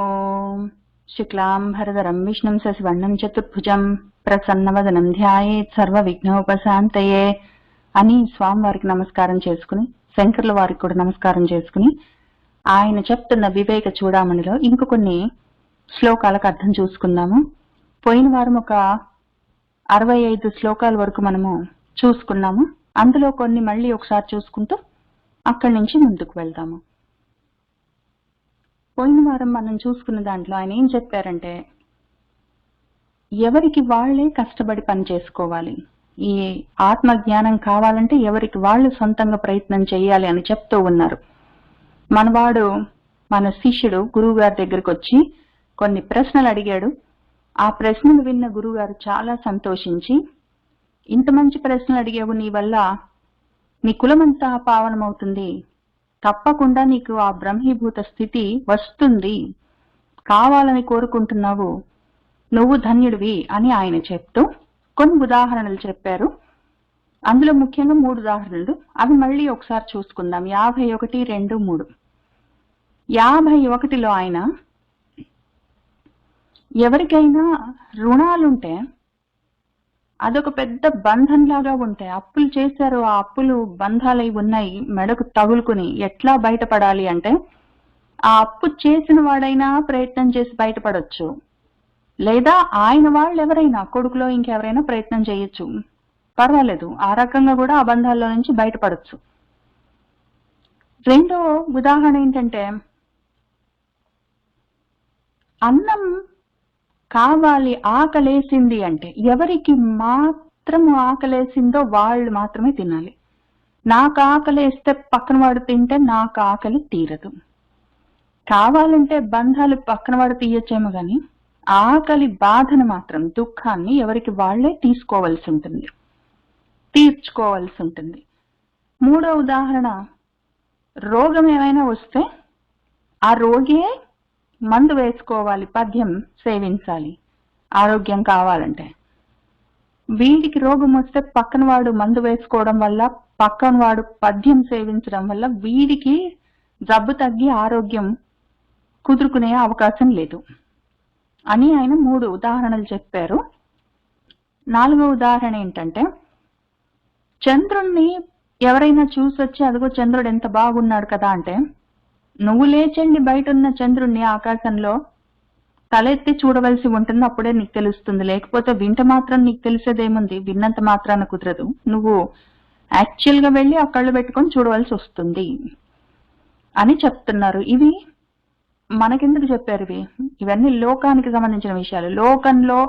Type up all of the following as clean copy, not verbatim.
ఓం శుక్లాంబరధరం విష్ణుం శశివర్ణం చతుర్భుజం ప్రసన్నవదనం ధ్యాయేత్ సర్వ విఘ్నోపశాంతయే అని స్వామివారికి నమస్కారం చేసుకుని, శంకర్ల వారికి కూడా నమస్కారం చేసుకుని, ఆయన చెప్తున్న వివేక చూడామణిలో ఇంకొన్ని శ్లోకాలకు అర్థం చూసుకుందాము. పోయిన వారం ఒక 65 శ్లోకాల వరకు మనము చూసుకున్నాము. అందులో కొన్ని మళ్ళీ ఒకసారి చూసుకుంటూ అక్కడి నుంచి ముందుకు వెళ్దాము. పోయిన వారం మనం చూసుకున్న దాంట్లో ఆయన ఏం చెప్పారంటే, ఎవరికి వాళ్లే కష్టపడి పని చేసుకోవాలి, ఈ ఆత్మ జ్ఞానం కావాలంటే ఎవరికి వాళ్ళు సొంతంగా ప్రయత్నం చేయాలి అని చెప్తూ ఉన్నారు. మనవాడు మన శిష్యుడు గురువు గారి దగ్గరికి వచ్చి కొన్ని ప్రశ్నలు అడిగాడు. ఆ ప్రశ్నలు విన్న గురువు గారు చాలా సంతోషించి, ఇంత మంచి ప్రశ్నలు అడిగావు, నీ వల్ల నీ కులమంతా పావనమవుతుంది, తప్పకుండా నీకు ఆ బ్రహ్మీభూత స్థితి వస్తుంది, కావాలని కోరుకుంటున్నావు, నువ్వు ధన్యుడివి అని ఆయన చెప్తూ కొన్ని ఉదాహరణలు చెప్పారు. అందులో ముఖ్యంగా 3 ఉదాహరణలు, అవి మళ్ళీ ఒకసారి చూసుకుందాం. 51, 2, 3. 51లో ఆయన ఎవరికైనా రుణాలుంటే అదొక పెద్ద బంధంలాగా ఉంటాయి. అప్పులు చేశారు, ఆ అప్పులు బంధాలై ఉన్నాయి, మెడకు తగులుకుని ఎట్లా బయటపడాలి అంటే, ఆ అప్పు చేసిన వాడైనా ప్రయత్నం చేసి బయటపడొచ్చు, లేదా ఆయన వాళ్ళు ఎవరైనా కొడుకులో ఇంకెవరైనా ప్రయత్నం చేయొచ్చు, పర్వాలేదు, ఆ రకంగా కూడా ఆ బంధాల్లో నుంచి బయటపడొచ్చు. రెండో ఉదాహరణ ఏంటంటే, అన్నం కావాలి, ఆకలేసింది అంటే ఎవరికి మాత్రం ఆకలేసిందో వాళ్ళు మాత్రమే తినాలి. నాకు ఆకలేస్తే పక్కన వాడు తింటే నాకు ఆకలి తీరదు. కావాలంటే బంధాలు పక్కన వాడు తీయచ్చేమో కానీ ఆకలి బాధను మాత్రం, దుఃఖాన్ని ఎవరికి వాళ్లే తీసుకోవాల్సి ఉంటుంది, తీర్చుకోవాల్సి ఉంటుంది. మూడో ఉదాహరణ, రోగం ఏమైనా వస్తే ఆ రోగే మందు వేసుకోవాలి, పథ్యం సేవించాలి ఆరోగ్యం కావాలంటే. వీడికి రోగం వస్తే పక్కన వాడు మందు వేసుకోవడం వల్ల, పక్కన వాడు పథ్యం సేవించడం వల్ల వీడికి జబ్బు తగ్గి ఆరోగ్యం కుదురుకునే అవకాశం లేదు అని ఆయన 3 ఉదాహరణలు చెప్పారు. 4వ ఉదాహరణ ఏంటంటే, చంద్రుణ్ణి ఎవరైనా చూసొచ్చి అదిగో చంద్రుడు ఎంత బాగున్నాడు కదా అంటే, నువ్వు లేచండి బయట ఉన్న చంద్రుణ్ణి ఆకాశంలో తలెత్తి చూడవలసి ఉంటుంది, అప్పుడే నీకు తెలుస్తుంది. లేకపోతే వింట మాత్రం నీకు తెలిసేదేముంది, విన్నంత మాత్రాన కుదరదు, నువ్వు యాక్చువల్ గా వెళ్ళి ఆ కళ్ళు పెట్టుకొని చూడవలసి వస్తుంది అని చెప్తున్నారు. ఇవి మనకెందుకు చెప్పారు? ఇవన్నీ లోకానికి సంబంధించిన విషయాలు. లోకంలో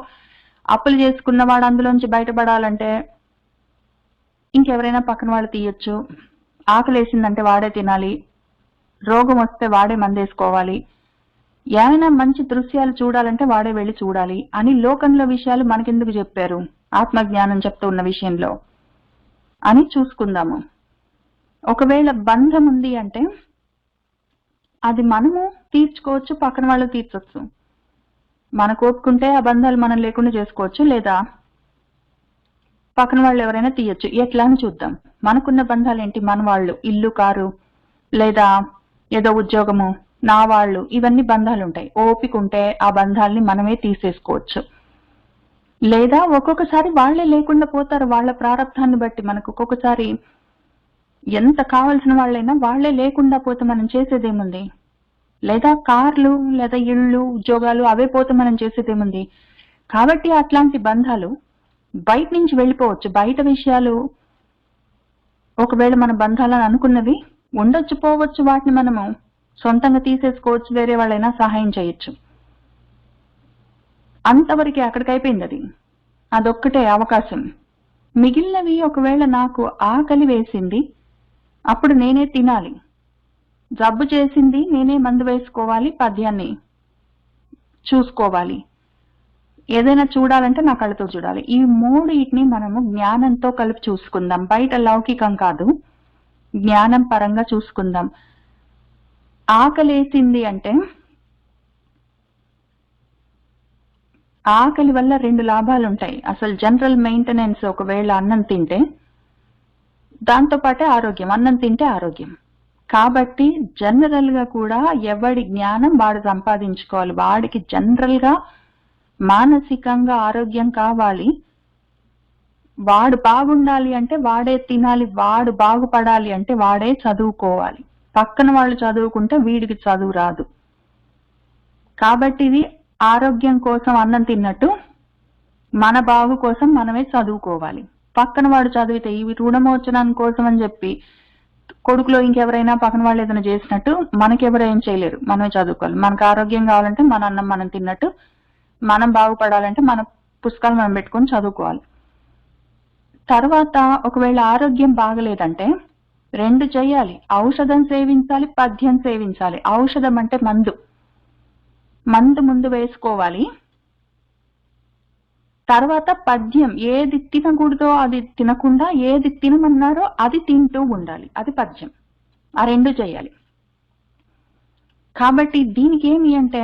అప్పులు చేసుకున్న వాడు అందులోంచి బయటపడాలంటే ఇంకెవరైనా పక్కన వాళ్ళు తీయొచ్చు, ఆకలేసిందంటే వాడే తినాలి, రోగం వస్తే వాడే మందేసుకోవాలి, ఏమైనా మంచి దృశ్యాలు చూడాలంటే వాడే వెళ్ళి చూడాలి అని లోకంలో విషయాలు మనకెందుకు చెప్పారు ఆత్మజ్ఞానం చెప్తూ ఉన్న విషయంలో అని చూసుకుందాము. ఒకవేళ బంధం ఉంది అంటే అది మనము తీర్చుకోవచ్చు, పక్కన వాళ్ళు తీర్చొచ్చు. మనకు ఒప్పుకుంటే ఆ బంధాలు మనం లేకుండా చేసుకోవచ్చు, లేదా పక్కన వాళ్ళు ఎవరైనా తీయొచ్చు. ఎట్లా అని చూద్దాం. మనకున్న బంధాలు ఏంటి? మన వాళ్ళు, ఇల్లు, కారు, లేదా ఏదో ఉద్యోగము, నా వాళ్ళు, ఇవన్నీ బంధాలు ఉంటాయి. ఓపిక ఉంటే ఆ బంధాలని మనమే తీసేసుకోవచ్చు. లేదా ఒక్కొక్కసారి వాళ్లే లేకుండా పోతారు, వాళ్ళ ప్రారంభాన్ని బట్టి. మనకు ఒక్కొక్కసారి ఎంత కావలసిన వాళ్ళైనా వాళ్లే లేకుండా పోతే మనం చేసేదేముంది? లేదా కార్లు, లేదా ఇళ్ళు, ఉద్యోగాలు, అవే పోతే మనం చేసేదేముంది? కాబట్టి అట్లాంటి బంధాలు బయట నుంచి వెళ్ళిపోవచ్చు. బయట విషయాలు ఒకవేళ మన బంధాలను అనుకున్నవి ఉండొచ్చు, పోవచ్చు, వాటిని మనము సొంతంగా తీసేసుకోవచ్చు, వేరే వాళ్ళైనా సహాయం చేయొచ్చు. అంతవరకే, అక్కడికి అయిపోయింది అది. అదొక్కటే అవకాశం. మిగిలినవి ఒకవేళ నాకు ఆకలి వేసింది, అప్పుడు నేనే తినాలి, జబ్బు చేసింది నేనే మందు వేసుకోవాలి, పథ్యాన్ని చూసుకోవాలి, ఏదైనా చూడాలంటే నా కళ్ళతో చూడాలి. ఈ 3 మనము జ్ఞానంతో కలిపి చూసుకుందాం. బయట లౌకికం కాదు, జ్ఞానం పరంగా చూసుకుందాం. ఆకలేసింది అంటే ఆకలి వల్ల 2 లాభాలు ఉంటాయి. అసలు జనరల్ మెయింటెనెన్స్, ఒకవేళ అన్నం తింటే దాంతో పాటే ఆరోగ్యం, అన్నం తింటే ఆరోగ్యం. కాబట్టి జనరల్ గా కూడా ఎవడి జ్ఞానం వాడు సంపాదించుకోవాలి. వాడికి జనరల్ గా మానసికంగా ఆరోగ్యం కావాలి. వాడు బాగుండాలి అంటే వాడే తినాలి, వాడు బాగుపడాలి అంటే వాడే చదువుకోవాలి. పక్కన వాళ్ళు చదువుకుంటే వీడికి చదువు రాదు. కాబట్టి ఇది ఆరోగ్యం కోసం అన్నం తిన్నట్టు మన బాగు కోసం మనమే చదువుకోవాలి. పక్కన వాడు చదివితే ఇవి రుణమోచనం కోసం అని చెప్పి కొడుకులో ఇంకెవరైనా పక్కన వాళ్ళు ఏదైనా చేసినట్టు మనకెవరు ఏం చేయలేరు. మనమే చదువుకోవాలి. మనకు ఆరోగ్యం కావాలంటే మన అన్నం మనం తిన్నట్టు, మనం బాగుపడాలంటే మన పుస్తకాలు మనం పెట్టుకొని చదువుకోవాలి. తర్వాత ఒకవేళ ఆరోగ్యం బాగలేదంటే 2 చేయాలి. ఔషధం సేవించాలి, పథ్యం సేవించాలి. ఔషధం అంటే మందు ముందు వేసుకోవాలి. తర్వాత పథ్యం, ఏది తినకూడదో అది తినకుండా ఏది తినమన్నారో అది తింటూ ఉండాలి. అది పథ్యం. ఆ 2 చేయాలి. కాబట్టి దీనికి ఏమి అంటే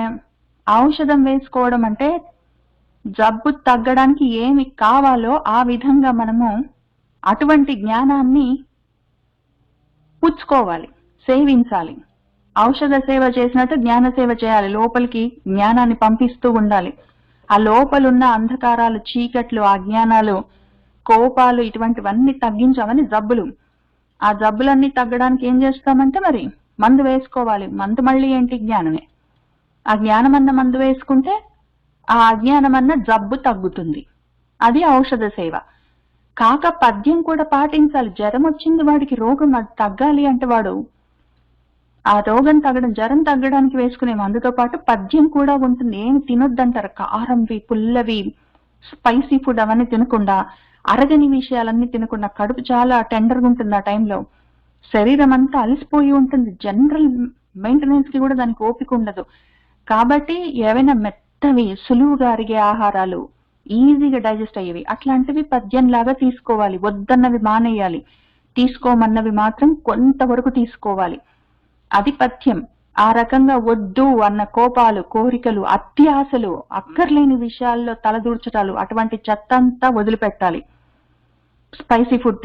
ఔషధం వేసుకోవడం అంటే జబ్బు తగ్గడానికి ఏమి కావాలో ఆ విధంగా మనము అటువంటి జ్ఞానాన్ని పుచ్చుకోవాలి, సేవించాలి. ఔషధ సేవ చేసినట్టు జ్ఞాన సేవ చేయాలి. లోపలికి జ్ఞానాన్ని పంపిస్తూ ఉండాలి. ఆ లోపలున్న అంధకారాలు, చీకట్లు, అజ్ఞానాలు, కోపాలు ఇటువంటివన్నీ తగ్గించామని జబ్బులు. ఆ జబ్బులన్నీ తగ్గడానికి ఏం చేస్తామంటే మరి మందు వేసుకోవాలి. మందు మళ్ళీ ఏంటి? జ్ఞానమే. ఆ జ్ఞానమన్న మందు వేసుకుంటే ఆ అజ్ఞానమన్న జబ్బు తగ్గుతుంది. అది ఔషధ సేవ. కాక పథ్యం కూడా పాటించాలి. జ్వరం వచ్చింది వాడికి, రోగం అది తగ్గాలి అంటే వాడు ఆ రోగం తగ్గడం, జ్వరం తగ్గడానికి వేసుకునే మందుతో పాటు పథ్యం కూడా ఉంటుంది. ఏమి తినొద్దంటారు? కారంవి, పుల్లవి, స్పైసీ ఫుడ్ అవన్నీ తినకుండా, అరగని విషయాలన్నీ తినకుండా, కడుపు చాలా టెండర్గా ఉంటుంది ఆ టైంలో, శరీరం అంతా అలసిపోయి ఉంటుంది. జనరల్ మెయింటెనెన్స్ కి కూడా దానికి ఓపిక ఉండదు. కాబట్టి ఏవైనా మెత్తవి, సులువుగా అరిగే ఆహారాలు, ఈజీగా డైజెస్ట్ అయ్యేవి అట్లాంటివి పథ్యంలాగా తీసుకోవాలి. వద్దన్నవి మానేయాలి. తీసుకోమన్నవి మాత్రం కొంతవరకు తీసుకోవాలి. అది పథ్యం. ఆ రకంగా వద్దు అన్న కోపాలు, కోరికలు, అత్యాశలు, అక్కర్లేని విషయాల్లో తలదూర్చటాలు, అటువంటి చెత్త అంతా వదిలిపెట్టాలి. స్పైసీ ఫుడ్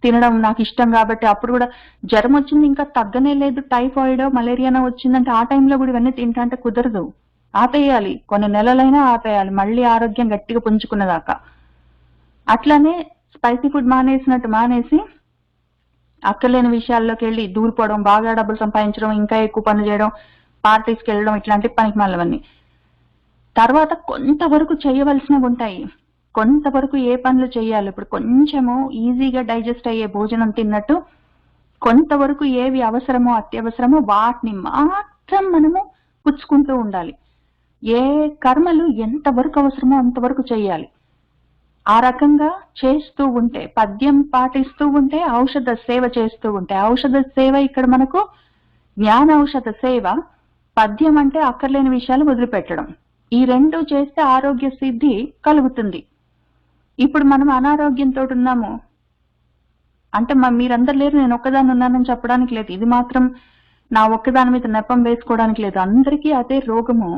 తినడం నాకు ఇష్టం కాబట్టి అప్పుడు కూడా జ్వరం వచ్చింది ఇంకా తగ్గనే లేదు, టైఫాయిడో మలేరియానో వచ్చిందంటే ఆ టైంలో కూడా ఇవన్నీ తింటా అంటే కుదరదు. ఆపేయాలి. కొన్ని నెలలైనా ఆపేయాలి, మళ్ళీ ఆరోగ్యం గట్టిగా పుంజుకున్నదాకా. అట్లానే స్పైసీ ఫుడ్ మానేసినట్టు మానేసి అక్కర్లేని విషయాల్లోకి వెళ్ళి దూరిపోవడం, బాగా డబ్బులు సంపాదించడం, ఇంకా ఎక్కువ పనులు చేయడం, పార్టీస్కి వెళ్ళడం, ఇట్లాంటి పనికి మళ్ళవన్నీ. తర్వాత కొంతవరకు చేయవలసినవి ఉంటాయి. కొంతవరకు ఏ పనులు చేయాలి? ఇప్పుడు కొంచెము ఈజీగా డైజెస్ట్ అయ్యే భోజనం తిన్నట్టు కొంతవరకు ఏవి అవసరమో, అత్యవసరమో వాటిని మాత్రం మనము పుచ్చుకుంటూ ఉండాలి. ఏ కర్మలు ఎంతవరకు అవసరమో అంతవరకు చేయాలి. ఆ రకంగా చేస్తూ ఉంటే, పథ్యం పాటిస్తూ ఉంటే, ఔషధ సేవ చేస్తూ ఉంటే, ఔషధ సేవ ఇక్కడ మనకు జ్ఞాన ఔషధ సేవ, పథ్యం అంటే అక్కర్లేని విషయాలు వదిలిపెట్టడం. ఈ 2 చేస్తే ఆరోగ్య సిద్ధి కలుగుతుంది. ఇప్పుడు మనం అనారోగ్యంతో ఉన్నాము అంటే మీరందరు లేరు, నేను ఒక్కదాన్ని ఉన్నానని చెప్పడానికి లేదు. ఇది మాత్రం నా ఒక్కదాని మీద నెపం వేసుకోవడానికి లేదు. అందరికీ అదే రోగము.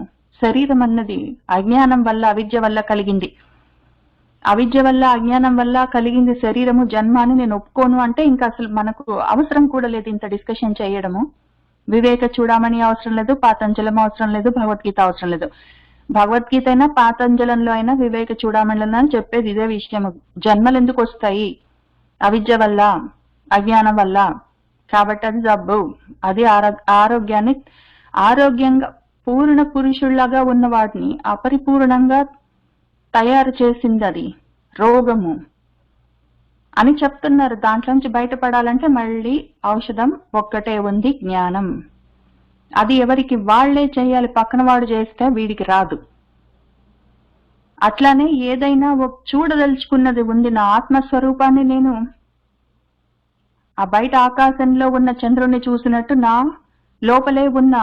శరీరం అన్నది అజ్ఞానం వల్ల, అవిద్య వల్ల కలిగింది. అవిద్య వల్ల, అజ్ఞానం వల్ల కలిగింది శరీరము, జన్మ అని నేను ఒప్పుకోను అంటే ఇంకా అసలు మనకు అవసరం కూడా లేదు ఇంత డిస్కషన్ చేయడము. వివేక చూడమని అవసరం లేదు, పాతంజలం అవసరం లేదు, భగవద్గీత అవసరం లేదు. భగవద్గీత అయినా పాతంజలంలో అయినా వివేక చూడమని అని చెప్పేది ఇదే విషయము. జన్మలు ఎందుకు వస్తాయి? అవిద్య వల్ల, అజ్ఞానం వల్ల. కాబట్టి అది జబ్బు. అది ఆరోగ్యాన్ని, ఆరోగ్యంగా పూర్ణ పురుషుల్లాగా ఉన్న వాటిని అపరిపూర్ణంగా తయారు చేసింది అది రోగము అని చెప్తున్నారు. దాంట్లోంచి బయటపడాలంటే మళ్ళీ ఔషధం ఒక్కటే ఉంది, జ్ఞానం. అది ఎవరికి వాళ్లే చేయాలి. పక్కన వాడు చేస్తే వీడికి రాదు. అట్లానే ఏదైనా చూడదలుచుకున్నది ఉంది. నా ఆత్మస్వరూపాన్ని నేను ఆ బయట ఆకాశంలో ఉన్న చంద్రుణ్ణి చూసినట్టు నా లోపలే ఉన్న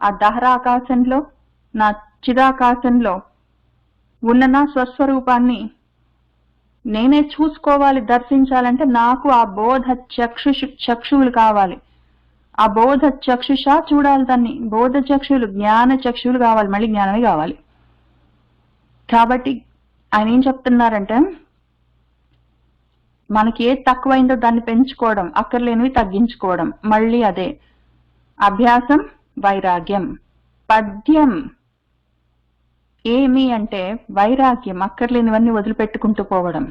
ఆ దహర ఆకాశంలో, నా చిదాకాశంలో ఉన్న నా స్వస్వరూపాన్ని నేనే చూసుకోవాలి, దర్శించాలంటే నాకు ఆ బోధ చక్షువులు కావాలి. ఆ బోధ చక్షుష చూడాలి దాన్ని. బోధ చక్షువులు, జ్ఞాన చక్షువులు కావాలి, మళ్ళీ జ్ఞానమే కావాలి. కాబట్టి ఆయన ఏం చెప్తున్నారంటే మనకి ఏది తక్కువైందో దాన్ని పెంచుకోవడం, అక్కర్లేనివి తగ్గించుకోవడం, మళ్ళీ అదే అభ్యాసం వైరాగ్యం. పద్యం ఏమి అంటే వైరాగ్యం, అక్కర్లేనివన్నీ వదిలిపెట్టుకుంటూ పోవడం.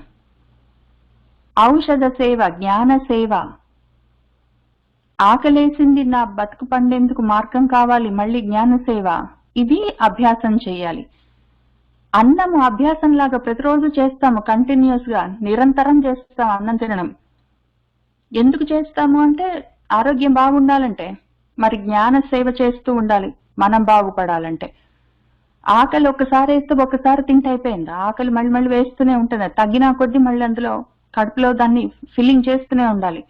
ఔషధ సేవ, జ్ఞాన సేవ. ఆకలేసింది, నా బతుకు పండేందుకు మార్గం కావాలి, మళ్ళీ జ్ఞాన సేవ. ఇది అభ్యాసం చేయాలి. అన్నము అభ్యాసం లాగా ప్రతిరోజు చేస్తాము, కంటిన్యూస్ గా నిరంతరం చేస్తాం అన్నం తినడం. ఎందుకు చేస్తాము అంటే ఆరోగ్యం బాగుండాలంటే. మరి జ్ఞాన సేవ చేస్తూ ఉండాలి మనం బాగుపడాలంటే. ఆకలి ఒక్కసారి వేస్తే ఒక్కసారి తింటే అయిపోయింది. ఆకలి మళ్ళీ మళ్ళీ వేస్తూనే ఉంటుంది. తగ్గినా కొద్దీ మళ్ళీ అందులో కడుపులో దాన్ని ఫిల్లింగ్ చేస్తూనే ఉండాలి.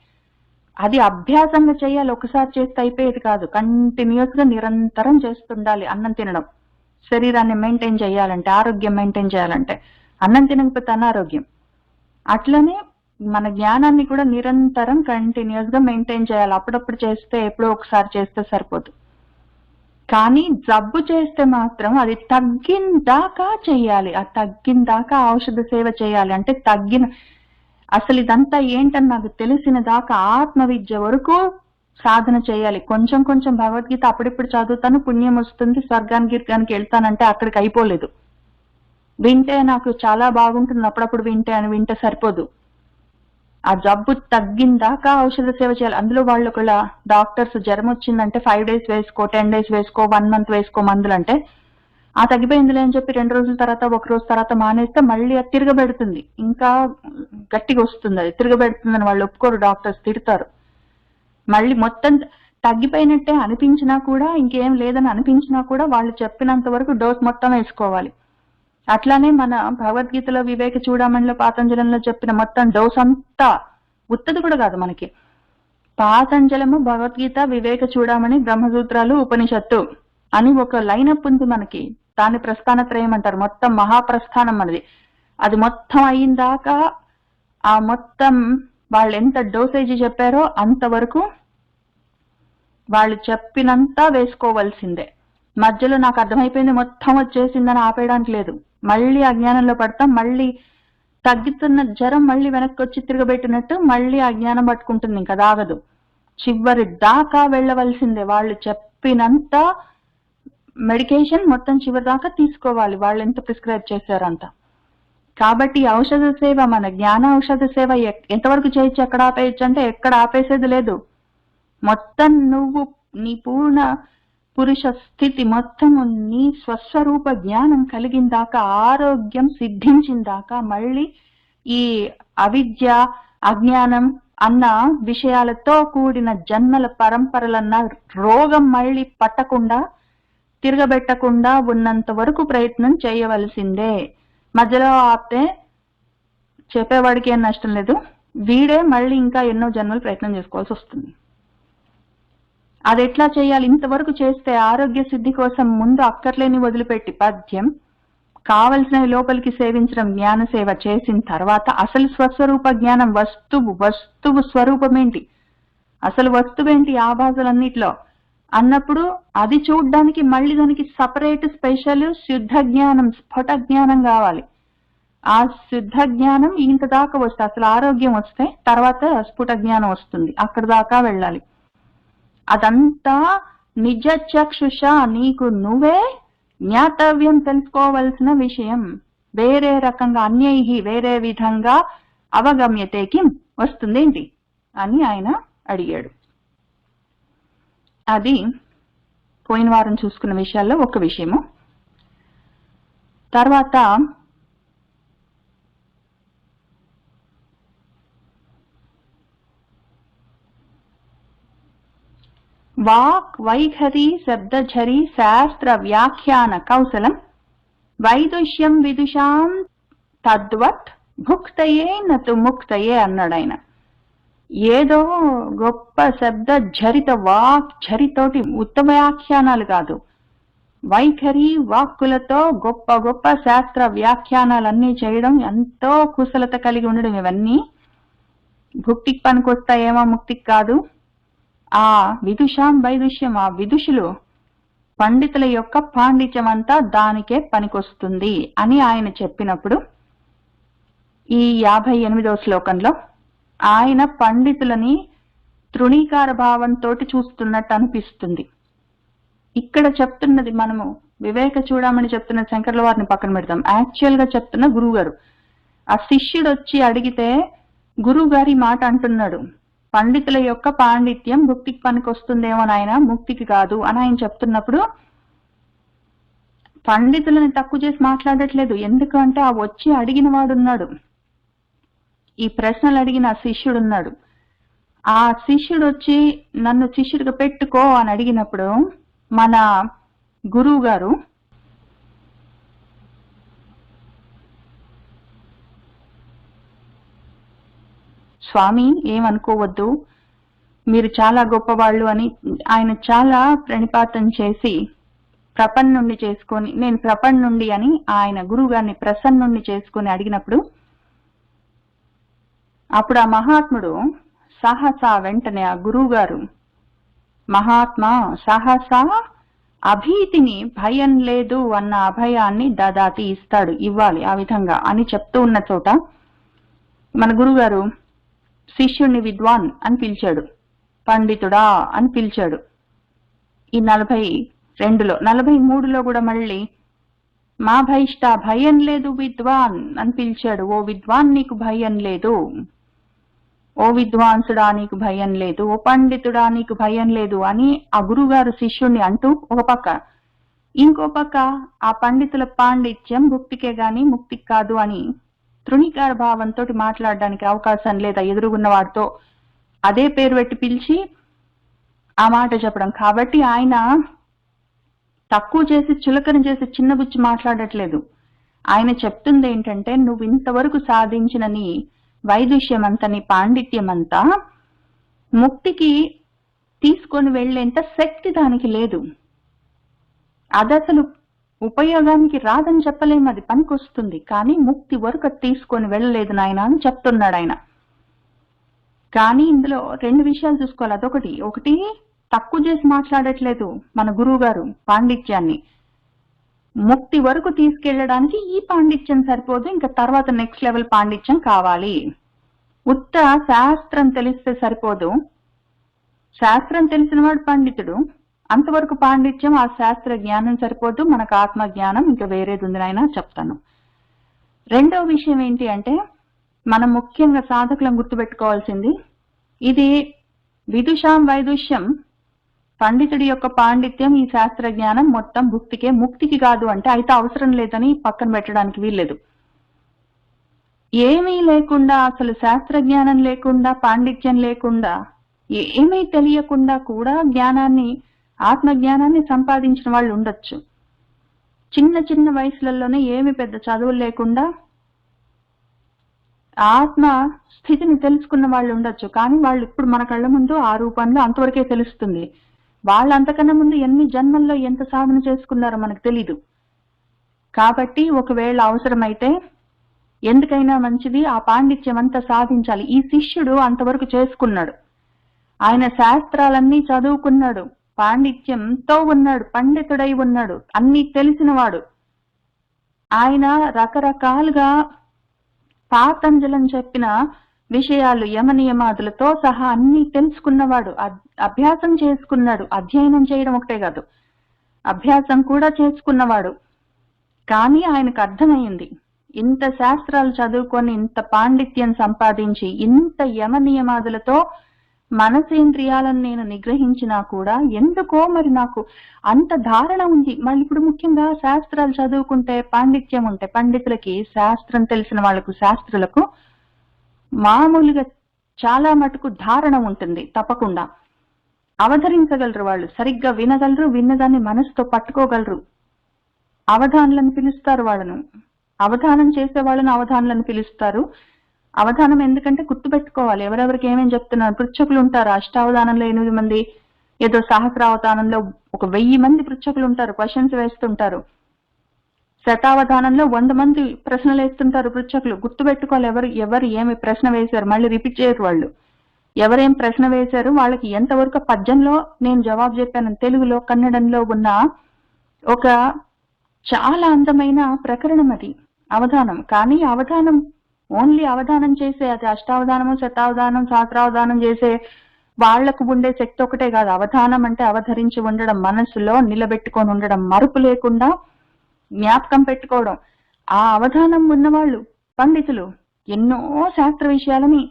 అది అభ్యాసంగా చేయాలి, ఒకసారి చేస్తే అయిపోయేది కాదు. కంటిన్యూస్ గా నిరంతరం చేస్తుండాలి అన్నం తినడం. శరీరాన్ని మెయింటైన్ చేయాలంటే, ఆరోగ్యం మెయింటైన్ చేయాలంటే. అన్నం తినకపోతే అనారోగ్యం. అట్లనే మన జ్ఞానాన్ని కూడా నిరంతరం కంటిన్యూస్ గా మెయింటైన్ చేయాలి. అప్పుడప్పుడు చేస్తే, ఎప్పుడో ఒకసారి చేస్తే సరిపోదు. కానీ జబ్బు చేస్తే మాత్రం అది తగ్గిన దాకా చెయ్యాలి. ఆ తగ్గిన దాకా ఔషధ సేవ చేయాలి. అంటే అసలు ఇదంతా ఏంటని నాకు తెలిసిన దాకా ఆత్మ విద్య వరకు సాధన చేయాలి. కొంచెం కొంచెం భగవద్గీత అప్పుడిప్పుడు చదువుతాను, పుణ్యం వస్తుంది, స్వర్గానికి గిర్గానికి వెళ్తానంటే అక్కడికి అయిపోలేదు. వింటే నాకు చాలా బాగుంటుంది, అప్పుడప్పుడు వింటే సరిపోదు. ఆ జబ్బు తగ్గిన దాకా ఔషధ సేవ చేయాలి. అందులో వాళ్ళు ఒకళ్ళ డాక్టర్స్ జ్వరం వచ్చిందంటే 5 days వేసుకో, 10 days వేసుకో, 1 month వేసుకో మందులు అంటే, ఆ తగ్గిపోయిందిలే అని చెప్పి 2 రోజుల తర్వాత, 1 రోజు తర్వాత మానేస్తే మళ్ళీ అది తిరగబెడుతుంది, ఇంకా గట్టిగా వస్తుంది. అది తిరగబెడుతుందని వాళ్ళు ఒప్పుకోరు, డాక్టర్స్ తిడతారు. మళ్ళీ మొత్తం తగ్గిపోయినట్టే అనిపించినా కూడా, ఇంకేం లేదని అనిపించినా కూడా వాళ్ళు చెప్పినంత వరకు డోస్ మొత్తం వేసుకోవాలి. అట్లానే మన భగవద్గీతలో, వివేక చూడమణిలో, పాతంజలంలో చెప్పిన మొత్తం డోస్ అంతా ఉత్తది కూడా కాదు మనకి. పాతంజలము, భగవద్గీత, వివేక చూడమణి, బ్రహ్మసూత్రాలు, ఉపనిషత్తు అని ఒక లైనప్ ఉంది మనకి. దాన్ని ప్రస్థానత్రయం అంటారు. మొత్తం మహాప్రస్థానం మనది. అది మొత్తం అయిన దాకా ఆ మొత్తం వాళ్ళు ఎంత డోసేజీ చెప్పారో అంతవరకు వాళ్ళు చెప్పినంత వేసుకోవాల్సిందే. మధ్యలో నాకు అర్థమైపోయింది, మొత్తం వచ్చేసిందని ఆపేయడానికి లేదు. మళ్ళీ అజ్ఞానంలో పడతాం. మళ్ళీ తగ్గుతున్న జ్వరం మళ్ళీ వెనక్కి వచ్చి తిరగబెట్టినట్టు మళ్ళీ అజ్ఞానం పట్టుకుంటుంది. ఇంకా దాగదు. చివరి దాకా వెళ్ళవలసిందే. వాళ్ళు చెప్పినంత మెడికేషన్ మొత్తం చివరి దాకా తీసుకోవాలి, వాళ్ళు ఎంత ప్రిస్క్రైబ్ చేశారంత. కాబట్టి ఔషధ సేవ, మన జ్ఞాన ఔషధ సేవ ఎంతవరకు చేయొచ్చు, ఎక్కడ ఆపేయచ్చు అంటే ఎక్కడ ఆపేసేది లేదు. మొత్తం నువ్వు నీ పూర్ణ పురుష స్థితి మొత్తం, నీ స్వస్వరూప జ్ఞానం కలిగిన దాకా, ఆరోగ్యం సిద్ధించిన దాకా, మళ్ళీ ఈ అవిద్య, అజ్ఞానం అన్న విషయాలతో కూడిన జన్మల పరంపరలన్న రోగం మళ్ళీ పట్టకుండా, తిరగబెట్టకుండా ఉన్నంత వరకు ప్రయత్నం చేయవలసిందే. మధ్యలో ఆపితే చెప్పేవాడికి ఏం నష్టం లేదు, వీడే మళ్ళీ ఇంకా ఎన్నో జన్మలు ప్రయత్నం చేసుకోవాల్సి వస్తుంది. అది ఎట్లా చేయాలి? ఇంతవరకు చేస్తే ఆరోగ్య సిద్ధి కోసం ముందు అక్కర్లేని వదిలిపెట్టి పద్యం, కావలసినవి లోపలికి సేవించడం జ్ఞాన సేవ చేసిన తర్వాత అసలు స్వస్వరూప జ్ఞానం, వస్తువు స్వరూపం ఏంటి, అసలు వస్తువేంటి ఆభాసాలన్నిట్లో అన్నప్పుడు అది చూడ్డానికి మళ్ళీ దానికి సపరేట్ స్పెషల్ శుద్ధ జ్ఞానం, స్ఫుట జ్ఞానం కావాలి. ఆ శుద్ధ జ్ఞానం ఇంత దాకా వస్తే, అసలు ఆరోగ్యం వస్తే తర్వాత స్ఫుట జ్ఞానం వస్తుంది. అక్కడ దాకా వెళ్ళాలి. అదంతా నిజ చక్షుష, నీకు నువ్వే జ్ఞాతవ్యం, తెలుసుకోవలసిన విషయం. వేరే రకంగా అన్యైహి, వేరే విధంగా అవగమ్యతే కిం, వస్తుందేంటి అని ఆయన అడిగాడు. అది పోయిన వారం చూసుకున్న విషయాల్లో ఒక విషయము. తర్వాత వాక్ వైఖరి శబ్దఝరి శాస్త్ర వ్యాఖ్యాన కౌశలం వైదుష్యం విదుషాం తద్వత్ భుక్తయే నతు ముక్తయే అన్నాడు ఆయన. ఏదో గొప్ప శబ్ద ఝరిత వాక్ ఝరితోటి ఉత్తమ వ్యాఖ్యానాలు కాదు, వైఖరి వాక్కులతో గొప్ప గొప్ప శాస్త్ర వ్యాఖ్యానాలన్నీ చేయడం, ఎంతో కుశలత కలిగి ఉండడం, ఇవన్నీ భుక్తికి పనికొస్తాయేమో, ముక్తికి కాదు. ఆ విదుషాం వైదుష్యం, ఆ విదుషులు పండితుల యొక్క పాండిత్యం అంతా దానికే పనికొస్తుంది అని ఆయన చెప్పినప్పుడు, ఈ 58వ శ్లోకంలో ఆయన పండితులని తృణీకార భావంతో చూస్తున్నట్టు అనిపిస్తుంది. ఇక్కడ చెప్తున్నది మనము వివేక చూడమని చెప్తున్న శంకర్ల వారిని పక్కన పెడతాం. యాక్చువల్ గా చెప్తున్న గురువు గారు. ఆ శిష్యుడు వచ్చి అడిగితే గురువు గారి మాట అంటున్నాడు, పండితుల యొక్క పాండిత్యం ముక్తికి పనికి వస్తుందేమో నాయన, ముక్తికి కాదు అని ఆయన చెప్తున్నప్పుడు పండితులని తక్కువ చేసి మాట్లాడట్లేదు. ఎందుకంటే ఆ వచ్చి అడిగిన వాడున్నాడు, ఈ ప్రశ్నలు అడిగిన శిష్యుడున్నాడు. ఆ శిష్యుడు వచ్చి నన్ను శిష్యుడిగా పెట్టుకో అని అడిగినప్పుడు మన గురువు గారు స్వామి ఏమనుకోవద్దు, మీరు చాలా గొప్పవాళ్ళు అని ఆయన చాలా ప్రణిపాతం చేసి ప్రపన్నుండి చేసుకొని, నేను ప్రపన్నుండి అని ఆయన గురువు గారిని ప్రసన్నుండి చేసుకొని అడిగినప్పుడు అప్పుడు ఆ మహాత్ముడు సహసా వెంటనే ఆ గురువు గారు మహాత్మా సహసా అభీతిని భయం లేదు అన్న అభయాన్ని దదాతి ఇస్తాడు, ఇవ్వాలి ఆ విధంగా అని చెప్తూ ఉన్న చోట మన గురుగారు శిష్యుణ్ణి విద్వాన్ అని పిలిచాడు, పండితుడా అని పిలిచాడు. ఈ 42లో 43లో కూడా మళ్ళీ మా భయిష్ట భయం లేదు విద్వాన్ అని పిలిచాడు. ఓ విద్వాన్ నీకు భయం లేదు, ఓ విద్వాంసుడా నీకు భయం లేదు, ఓ పండితుడా నీకు భయం లేదు అని ఆ గురుగారు శిష్యుణ్ణి అంటూ ఒక పక్క, ఇంకో పక్క ఆ పండితుల పాండిత్యం భుక్తికే గాని ముక్తికి కాదు అని తృణీకార భావంతో మాట్లాడడానికి అవకాశం లేదా ఎదురుగున్న వాడితో అదే పేరు పెట్టి పిలిచి ఆ మాట చెప్పడం. కాబట్టి ఆయన తక్కువ చేసి చులకన చేసి చిన్నబుచ్చి మాట్లాడట్లేదు. ఆయన చెప్తుంది ఏంటంటే, నువ్వు ఇంతవరకు సాధించిన నీ వైదుష్యం అంతా, నీ పాండిత్యం అంతా ముక్తికి తీసుకొని వెళ్లేంత శక్తి దానికి లేదు. అది అసలు ఉపయోగానికి రాదని చెప్పలేము, అది పనికొస్తుంది, కానీ ముక్తి వరకు తీసుకొని వెళ్ళలేదు నాయన అని చెప్తున్నాడు ఆయన. కానీ ఇందులో 2 విషయాలు చూసుకోవాలి. ఒకటి తక్కువ చేసి మాట్లాడట్లేదు మన గురువు గారు పాండిత్యాన్ని. ముక్తి వరకు తీసుకెళ్లడానికి ఈ పాండిత్యం సరిపోదు, ఇంకా తర్వాత నెక్స్ట్ లెవెల్ పాండిత్యం కావాలి. ఉత్త శాస్త్రం తెలిస్తే సరిపోదు, శాస్త్రం తెలిసిన వాడు పండితుడు, అంతవరకు పాండిత్యం ఆ శాస్త్ర జ్ఞానం సరిపోదు, మనకు ఆత్మ జ్ఞానం ఇంకా వేరేది ఉంది నాయన చెప్తాను. రెండవ విషయం ఏంటి అంటే, మనం ముఖ్యంగా సాధకులను గుర్తుపెట్టుకోవాల్సింది, ఇది విదుషాం వైదుష్యం, పండితుడి యొక్క పాండిత్యం ఈ శాస్త్ర జ్ఞానం మొత్తం భుక్తికే, ముక్తికి కాదు అంటే అయితే అవసరం లేదని పక్కన పెట్టడానికి వీల్లేదు. ఏమీ లేకుండా, అసలు శాస్త్ర జ్ఞానం లేకుండా, పాండిత్యం లేకుండా, ఏమీ తెలియకుండా కూడా జ్ఞానాన్ని, ఆత్మ జ్ఞానాన్ని సంపాదించిన వాళ్ళు ఉండొచ్చు. చిన్న చిన్న వయసులలోనే ఏమి పెద్ద చదువులు లేకుండా ఆత్మ స్థితిని తెలుసుకున్న వాళ్ళు ఉండొచ్చు. కానీ వాళ్ళు ఇప్పుడు మన కళ్ళ ముందు ఆ రూపంలో అంతవరకే తెలుస్తుంది. వాళ్ళు అంతకన్నా ముందు ఎన్ని జన్మల్లో ఎంత సాధన చేసుకున్నారో మనకు తెలీదు. కాబట్టి ఒకవేళ అవసరమైతే ఎందుకైనా మంచిది ఆ పాండిత్యం అంతా సాధించాలి. ఈ శిష్యుడు అంతవరకు చేసుకున్నాడు, ఆయన శాస్త్రాలన్నీ చదువుకున్నాడు, పాండిత్యంతో ఉన్నాడు, పండితుడై ఉన్నాడు, అన్ని తెలిసినవాడు. ఆయన రకరకాలుగా పాతంజలం చెప్పిన విషయాలు యమ నియమాదులతో సహా అన్ని తెలుసుకున్నవాడు, అభ్యాసం చేసుకున్నాడు. అధ్యయనం చేయడం ఒకటే కాదు, అభ్యాసం కూడా చేసుకున్నవాడు. కానీ ఆయనకు అర్థమైంది, ఇంత శాస్త్రాలు చదువుకొని, ఇంత పాండిత్యం సంపాదించి, ఇంత యమ నియమాదులతో మనసేంద్రియాలను నేను నిగ్రహించినా కూడా ఎందుకో మరి నాకు అంత ధారణ ఉంది. మళ్ళీ ఇప్పుడు ముఖ్యంగా శాస్త్రాలు చదువుకుంటే, పాండిత్యం ఉంటే, పండితులకి, శాస్త్రం తెలిసిన వాళ్లకు, శాస్త్రులకు మామూలుగా చాలా మటుకు ధారణ ఉంటుంది. తప్పకుండా అవధరించగలరు, వాళ్ళు సరిగ్గా వినగలరు, విన్నదాన్ని మనసుతో పట్టుకోగలరు. అవధానులను పిలుస్తారు, వాళ్ళను అవధానం చేసే వాళ్ళను అవధానులను పిలుస్తారు. అవధానం ఎందుకంటే గుర్తుపెట్టుకోవాలి, ఎవరెవరికి ఏమేమి చెప్తున్నారు. పృచ్ఛకులు ఉంటారు, అష్టావధానంలో 8 మంది, ఏదో సహస్రావధానంలో 1000 మంది పృచ్ఛకులు ఉంటారు, క్వశ్చన్స్ వేస్తుంటారు. శతావధానంలో 100 మంది ప్రశ్నలు వేస్తుంటారు పృచ్ఛకులు. గుర్తుపెట్టుకోవాలి, ఎవరు ఏమి ప్రశ్న వేశారు, మళ్ళీ రిపీట్ చేయరు వాళ్ళు. ఎవరేం ప్రశ్న వేశారు, వాళ్ళకి ఎంతవరకు పద్యంలో నేను జవాబు చెప్పాను. తెలుగులో, కన్నడంలో ఉన్న ఒక చాలా అందమైన ప్రకరణం అది అవధానం. కానీ అవధానం ఓన్లీ అవధానం చేసే, అది అష్టావధానము, శతావధానం, సహస్రావధానం చేసే వాళ్లకు ఉండే శక్తి ఒకటే కాదు, అవధానం అంటే అవధరించి ఉండడం, మనసులో నిలబెట్టుకొని ఉండడం, మరుపు లేకుండా జ్ఞాపకం పెట్టుకోవడం. ఆ అవధానం ఉన్నవాళ్ళు పండితులు ఎన్నో శాస్త్ర విషయాలని,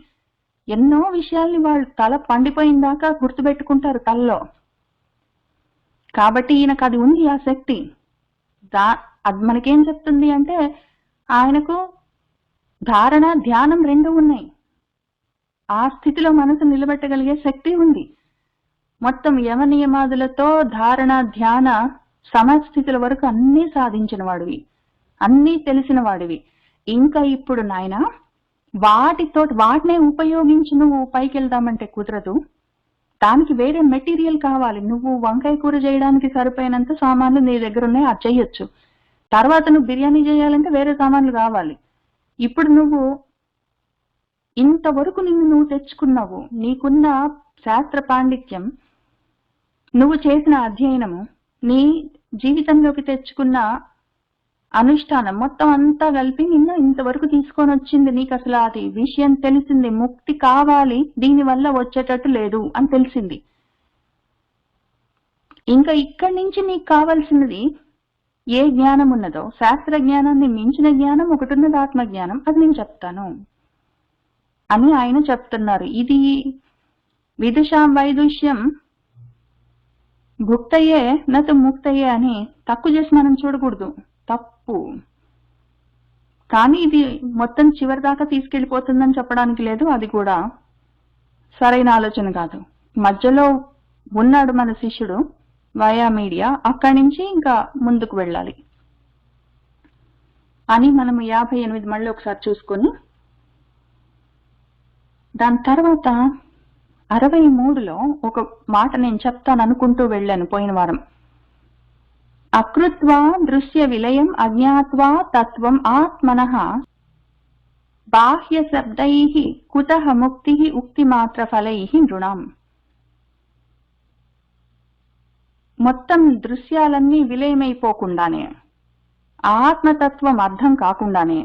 ఎన్నో విషయాల్ని వాళ్ళు తల పండిపోయిన దాకా గుర్తుపెట్టుకుంటారు తలలో. కాబట్టి ఈయనకు అది ఉంది, ఆ శక్తి. అది మనకేం చెప్తుంది అంటే ఆయనకు ధారణ ధ్యానం రెండు ఉన్నాయి. ఆ స్థితిలో మనసు నిలబెట్టగలిగే శక్తి ఉంది. మొత్తం యమ నియమాదులతో ధారణ ధ్యాన సమస్థితుల వరకు అన్నీ సాధించిన వాడివి, అన్నీ తెలిసిన వాడివి. ఇంకా ఇప్పుడు నాయన వాటినే ఉపయోగించి నువ్వు పైకి వెళ్దామంటే కుదరదు. దానికి వేరే మెటీరియల్ కావాలి. నువ్వు వంకాయ కూర చేయడానికి సరిపోయినంత సామాన్లు నీ దగ్గర ఉన్నాయి, అది చెయ్యొచ్చు. తర్వాత నువ్వు బిర్యానీ చేయాలంటే వేరే సామాన్లు కావాలి. ఇప్పుడు నువ్వు ఇంతవరకు నువ్వు తెచ్చుకున్నావు, నీకున్న శాస్త్ర పాండిత్యం, నువ్వు చేసిన అధ్యయనము, నీ జీవితంలోకి తెచ్చుకున్న అనుష్ఠానం మొత్తం అంతా కలిపి నిన్న ఇంతవరకు తీసుకొని వచ్చింది. నీకు అసలు అది విషయం తెలిసింది, ముక్తి కావాలి, దీనివల్ల వచ్చేటట్టు లేదు అని తెలిసింది. ఇంకా ఇక్కడి నుంచి నీకు కావాల్సినది ఏ జ్ఞానం ఉన్నదో, శాస్త్ర జ్ఞానాన్ని మించిన జ్ఞానం ఒకటి ఉన్నది, ఆత్మజ్ఞానం. అది నేను చెప్తాను అని ఆయన చెప్తున్నారు. ఇది విదుషాం వైదుష్యం భుక్తయే నతు ముక్తయే అని తక్కువ చేసి మనం చూడకూడదు, తప్పు. కానీ ఇది మొత్తం చివరి దాకా తీసుకెళ్లిపోతుందని చెప్పడానికి లేదు, అది కూడా సరైన ఆలోచన కాదు. మధ్యలో ఉన్నాడు మన శిష్యుడు వయా మీడియా, అక్కడి నుంచి ఇంకా ముందుకు వెళ్ళాలి అని మనము 58 మళ్ళీ ఒకసారి చూసుకొని, దాని తర్వాత 63లో ఒక మాట నేను చెప్తాను అనుకుంటూ వెళ్ళాను పోయిన వారం. అకృత్వా దృశ్య విలయం అజ్ఞాత్వా తత్వం ఆత్మనః బాహ్య శబ్దైః కుతః ముక్తిః ఉక్తి మాత్ర ఫలైః నృణాం. మొత్తం దృశ్యాలన్నీ విలయమైపోకుండానే, ఆత్మతత్వం అర్థం కాకుండానే,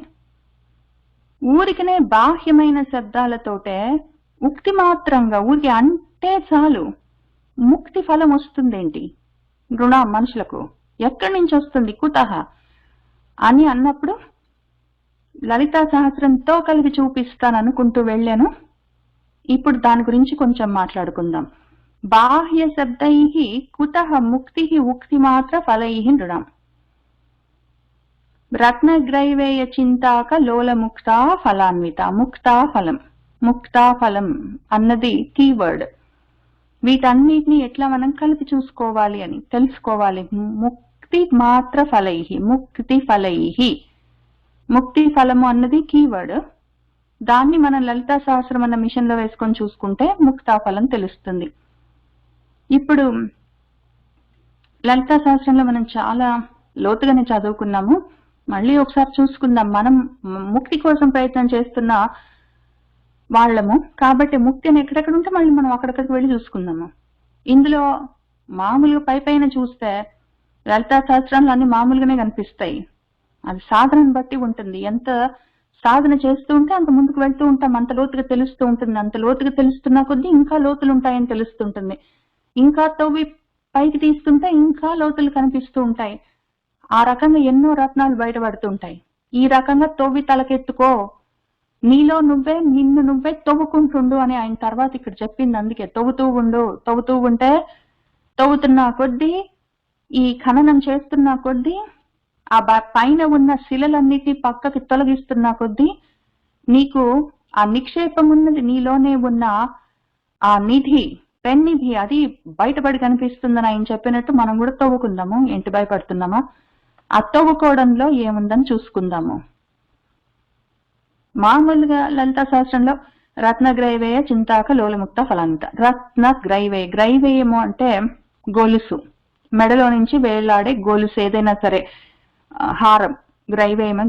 ఊరికనే బాహ్యమైన శబ్దాలతోటే ఉక్తి మాత్రంగా ఊరికి అంటే చాలు ముక్తి ఫలం వస్తుందేంటి? నృణ మనుషులకు ఎక్కడి నుంచి వస్తుంది? కుతః అని అన్నప్పుడు లలితా సహస్రంతో కలిపి చూపిస్తాను అనుకుంటూ వెళ్ళాను. ఇప్పుడు దాని గురించి కొంచెం మాట్లాడుకుందాం. బాహ్య శబ్దైః కుతః ముక్తిః ఉక్తి మాత్ర ఫలైః నృణాం. రత్నగ్రైవేయ చింతాక లోల ముక్తా ఫలాన్విత. ముక్తా ఫలం, ముక్తా ఫలం అన్నది కీవర్డ్. వీటన్నిటిని ఎట్లా మనం కలిపి చూసుకోవాలి అని తెలుసుకోవాలి. ముక్తి మాత్ర ఫలైః, ముక్తి ఫలైః, ముక్తి ఫలము అన్నది కీవర్డ్. దాన్ని మనం లలితా సహస్రం అన్న మిషన్ లో వేసుకొని చూసుకుంటే ముక్తా ఫలం తెలుస్తుంది. ఇప్పుడు లలితా సహస్రంలో మనం చాలా లోతుగానే చదువుకున్నాము, మళ్ళీ ఒకసారి చూసుకుందాం. మనం ముక్తి కోసం ప్రయత్నం చేస్తున్న వాళ్ళము కాబట్టి ముక్తి అని ఎక్కడెక్కడ ఉంటే మళ్ళీ మనం అక్కడికి వెళ్ళి చూసుకుందాము. ఇందులో మామూలుగా పైన చూస్తే లలితా సహస్రంలో అన్ని మామూలుగానే కనిపిస్తాయి. అది సాధనను బట్టి ఉంటుంది. ఎంత సాధన చేస్తూ ఉంటే అంత ముందుకు వెళ్తూ ఉంటాం, అంత లోతుగా తెలుస్తూ ఉంటుంది. అంత లోతుగా తెలుస్తున్న కొద్దీ ఇంకా లోతులు ఉంటాయని తెలుస్తుంటుంది. ఇంకా తవ్వి పైకి తీస్తుంటే ఇంకా లోతులు కనిపిస్తూ ఉంటాయి. ఆ రకంగా ఎన్నో రత్నాలు బయటపడుతుంటాయి. ఈ రకంగా తవ్వి తలకెత్తుకో, నీలో నువ్వే నిన్ను నువ్వే తవ్వుకుంటుండు అని ఆయన తర్వాత ఇక్కడ చెప్పింది. అందుకే తవ్వుతూ ఉండు, తవ్వుతూ ఉంటే తవ్వుతున్న కొద్దీ, ఈ ఖననం చేస్తున్న కొద్దీ, ఆ పైన ఉన్న శిలలన్నిటినీ పక్కకి తొలగిస్తున్న కొద్దీ నీకు ఆ నిక్షేపం ఉన్నది, నీలోనే ఉన్న ఆ నిధి, పెన్నిధి, అది బయటపడి కనిపిస్తుందని ఆయన చెప్పినట్టు మనం కూడా తవ్వుకుందాము. ఏంటి భయపడుతున్నామా? ఆ తవ్వుకోవడంలో ఏముందని చూసుకుందాము. మామూలుగా లలితా సహస్రంలో రత్నగ్రైవేయ చింతాక లోలముక్త ఫలాన్విత. రత్నగ్రైవేయ, గ్రైవేయము అంటే గొలుసు, మెడలో నుంచి వేలాడే గొలుసు ఏదైనా సరే, హారం. గ్రైవేయం,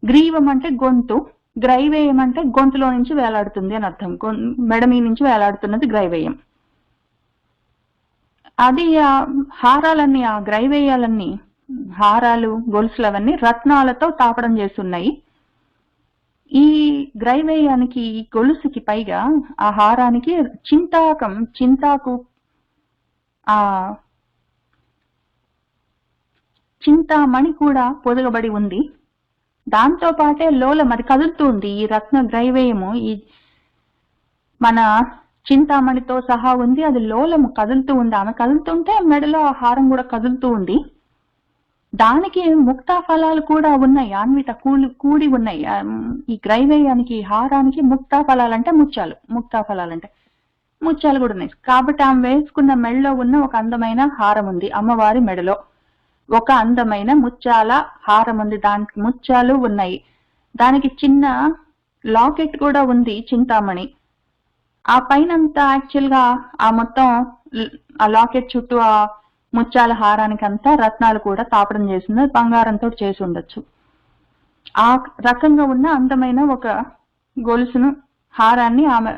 గ్రీవం అంటే గొంతు, గ్రైవేయం అంటే గొంతులో నుంచి వేలాడుతుంది అని అర్థం. మెడ మీ నుంచి వేలాడుతున్నది గ్రైవేయం. అది ఆ హారాలన్నీ, ఆ గ్రైవేయాలన్నీ, హారాలు గొలుసులు అవన్నీ రత్నాలతో తాపడం చేస్తున్నాయి. ఈ గ్రైవేయానికి, ఈ గొలుసుకి పైగా ఆ హారానికి చింతాకు ఆ చింతామణి కూడా పొదగబడి ఉంది. దాంతో పాటే లోలం అది కదులుతూ ఉంది. ఈ రత్న గ్రైవేయము ఈ మన చింతామణితో సహా ఉంది. అది లోలము కదులుతూ ఉంది. ఆమె కదులుతుంటే మెడలో ఆ హారం కూడా కదులుతూ ఉంది. దానికి ముక్తా ఫలాలు కూడా ఉన్నాయి. అన్విత కూడి ఉన్నాయి. ఈ గ్రైవేయానికి, హారానికి ముక్తా ఫలాలంటే ముత్యాలు, ముక్తా ఫలాలంటే ముత్యాలు కూడా ఉన్నాయి. కాబట్టి ఆమె వేసుకున్న మెడలో ఉన్న ఒక అందమైన హారం ఉంది. అమ్మవారి మెడలో ఒక అందమైన ముత్యాల హారం ఉంది. దానికి ముత్యాలు ఉన్నాయి. దానికి చిన్న లాకెట్ కూడా ఉంది, చింతామణి. ఆ పైనంతా యాక్చువల్ గా ఆ మొత్తం ఆ లాకెట్ చుట్టూ ఆ ముత్యాల హారానికి అంతా రత్నాలు కూడా తాపడం చేసింది. బంగారంతో చేసి ఉండొచ్చు. ఆ రకంగా ఉన్న అందమైన ఒక గొలుసును, హారాన్ని ఆమె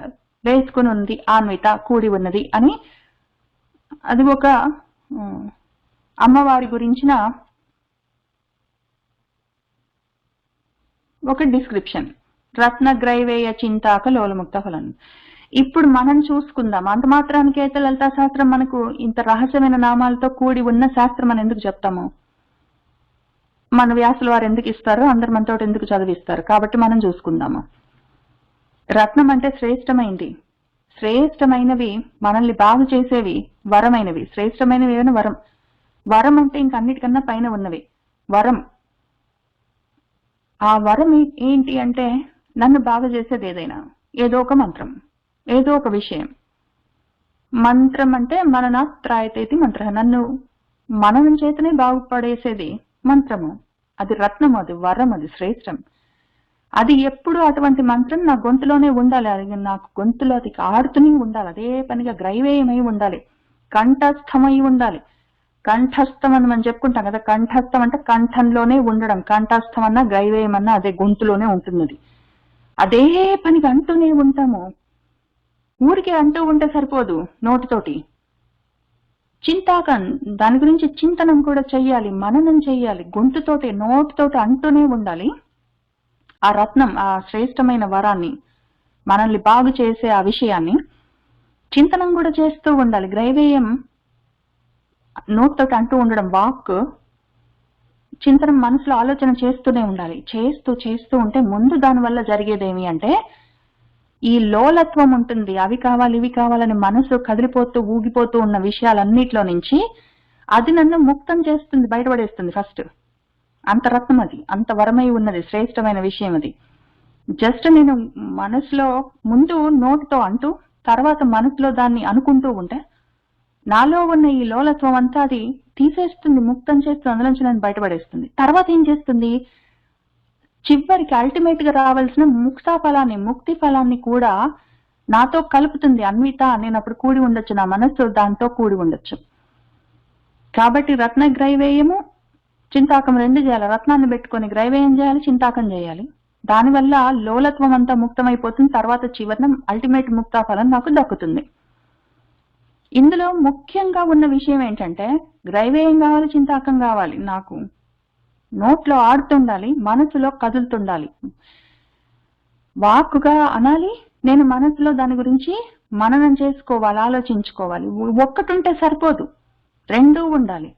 వేసుకుని ఉంది. అన్విత కూడి ఉన్నది అని అది ఒక అమ్మవారి గురించిన ఒక డిస్క్రిప్షన్. రత్నగ్రైవేయ చింతాక లోలముక్త ఫలం. ఇప్పుడు మనం చూసుకుందాం. అంత మాత్రానికి అయితే లలితా శాస్త్రం మనకు ఇంత రహస్యమైన నామాలతో కూడి ఉన్న శాస్త్రం అని ఎందుకు చెప్తాము? మన వ్యాసుల వారు ఎందుకు ఇస్తారు, అందరు మనతో ఎందుకు చదివిస్తారు? కాబట్టి మనం చూసుకుందాము. రత్నం అంటే శ్రేష్టమైంది. శ్రేష్టమైనవి, మనల్ని బాగు చేసేవి, వరమైనవి. శ్రేష్టమైనవి ఏమైనా వరం. వరం అంటే ఇంకన్నిటికన్నా పైన ఉన్నవి. వరం, ఆ వరం ఏంటి అంటే నన్ను బాగు చేసేది ఏదైనా, ఏదో ఒక మంత్రం, ఏదో ఒక విషయం. మంత్రం అంటే మననాత్రాయతేతి మంత్ర, నన్ను మననం చేతనే బాగుపడేసేది మంత్రము. అది రత్నం, అది వరం, అది శ్రేష్టం. అది ఎప్పుడు అటువంటి మంత్రం నా గొంతులోనే ఉండాలి. అది నాకు గొంతులో అది ఆడుతూనే ఉండాలి. అదే పనిగా గ్రైవేయమై ఉండాలి, కంఠస్థమై ఉండాలి. కంఠస్థం అని మనం చెప్పుకుంటాం కదా. కంఠస్థం అంటే కంఠంలోనే ఉండడం. కంఠస్థం అన్నా గ్రైవేయం అన్నా అదే, గొంతులోనే ఉంటున్నది. అదే పనిగా అంటూనే ఉంటాము. ఊరికే అంటూ ఉంటే సరిపోదు నోటితోటి. చింతాకం, దాని గురించి చింతనం కూడా చెయ్యాలి, మననం చెయ్యాలి. గొంతుతోటి, నోటితోటి అంటూనే ఉండాలి. ఆ రత్నం, ఆ శ్రేష్టమైన వరాన్ని, మనల్ని బాగు చేసే ఆ విషయాన్ని చింతనం కూడా చేస్తూ ఉండాలి. గ్రైవేయం నోటితోటి అంటూ ఉండడం, వాక్. చింతనం మనసులో ఆలోచన చేస్తూనే ఉండాలి. చేస్తూ ఉంటే ముందు దానివల్ల జరిగేదేమి అంటే ఈ లోలత్వం ఉంటుంది. అవి కావాలి, ఇవి కావాలని మనసు కదిలిపోతూ ఊగిపోతూ ఉన్న విషయాలన్నిట్లో నుంచి అది నన్ను ముక్తం చేస్తుంది, బయటపడేస్తుంది ఫస్ట్. అంత రత్నం అది, అంత వరమై ఉన్నది, శ్రేష్టమైన విషయం అది. జస్ట్ నేను మనసులో ముందు నోటితో అంటూ తర్వాత మనసులో దాన్ని అనుకుంటూ ఉంటే నాలో ఉన్న ఈ లోలత్వం అంతా అది తీసేస్తుంది, ముక్తం చేస్తుంది, అందులోంచి నన్ను బయటపడేస్తుంది. తర్వాత ఏం చేస్తుంది? చివరికి అల్టిమేట్ గా రావాల్సిన ముక్తి ఫలాన్ని కూడా నాతో కలుపుతుంది. అన్విత, నేను అప్పుడు కూడి ఉండొచ్చు, నా మనస్సు దాంతో కూడి ఉండొచ్చు. కాబట్టి రత్న గ్రైవేయము, చింతాకం రెండు చేయాలి. రత్నాన్ని పెట్టుకొని గ్రైవేయం చేయాలి, చింతాకం చేయాలి. దానివల్ల లోలత్వం అంతా ముక్తమైపోతుంది. తర్వాత చివరిన అల్టిమేట్ ముక్తాఫలం నాకు దక్కుతుంది. ఇందులో ముఖ్యంగా ఉన్న విషయం ఏంటంటే గ్రైవేయం కావాలి, చింతాకం కావాలి. నాకు నోట్లో ఆడుతుండాలి, మనసులో కదులుతుండాలి. వాక్కుగా అనాలి, నేను మనసులో దాని గురించి మననం చేసుకోవాలి, ఆలోచించుకోవాలి. ఒక్కటుంటే సరిపోదు, రెండూ ఉండాలి.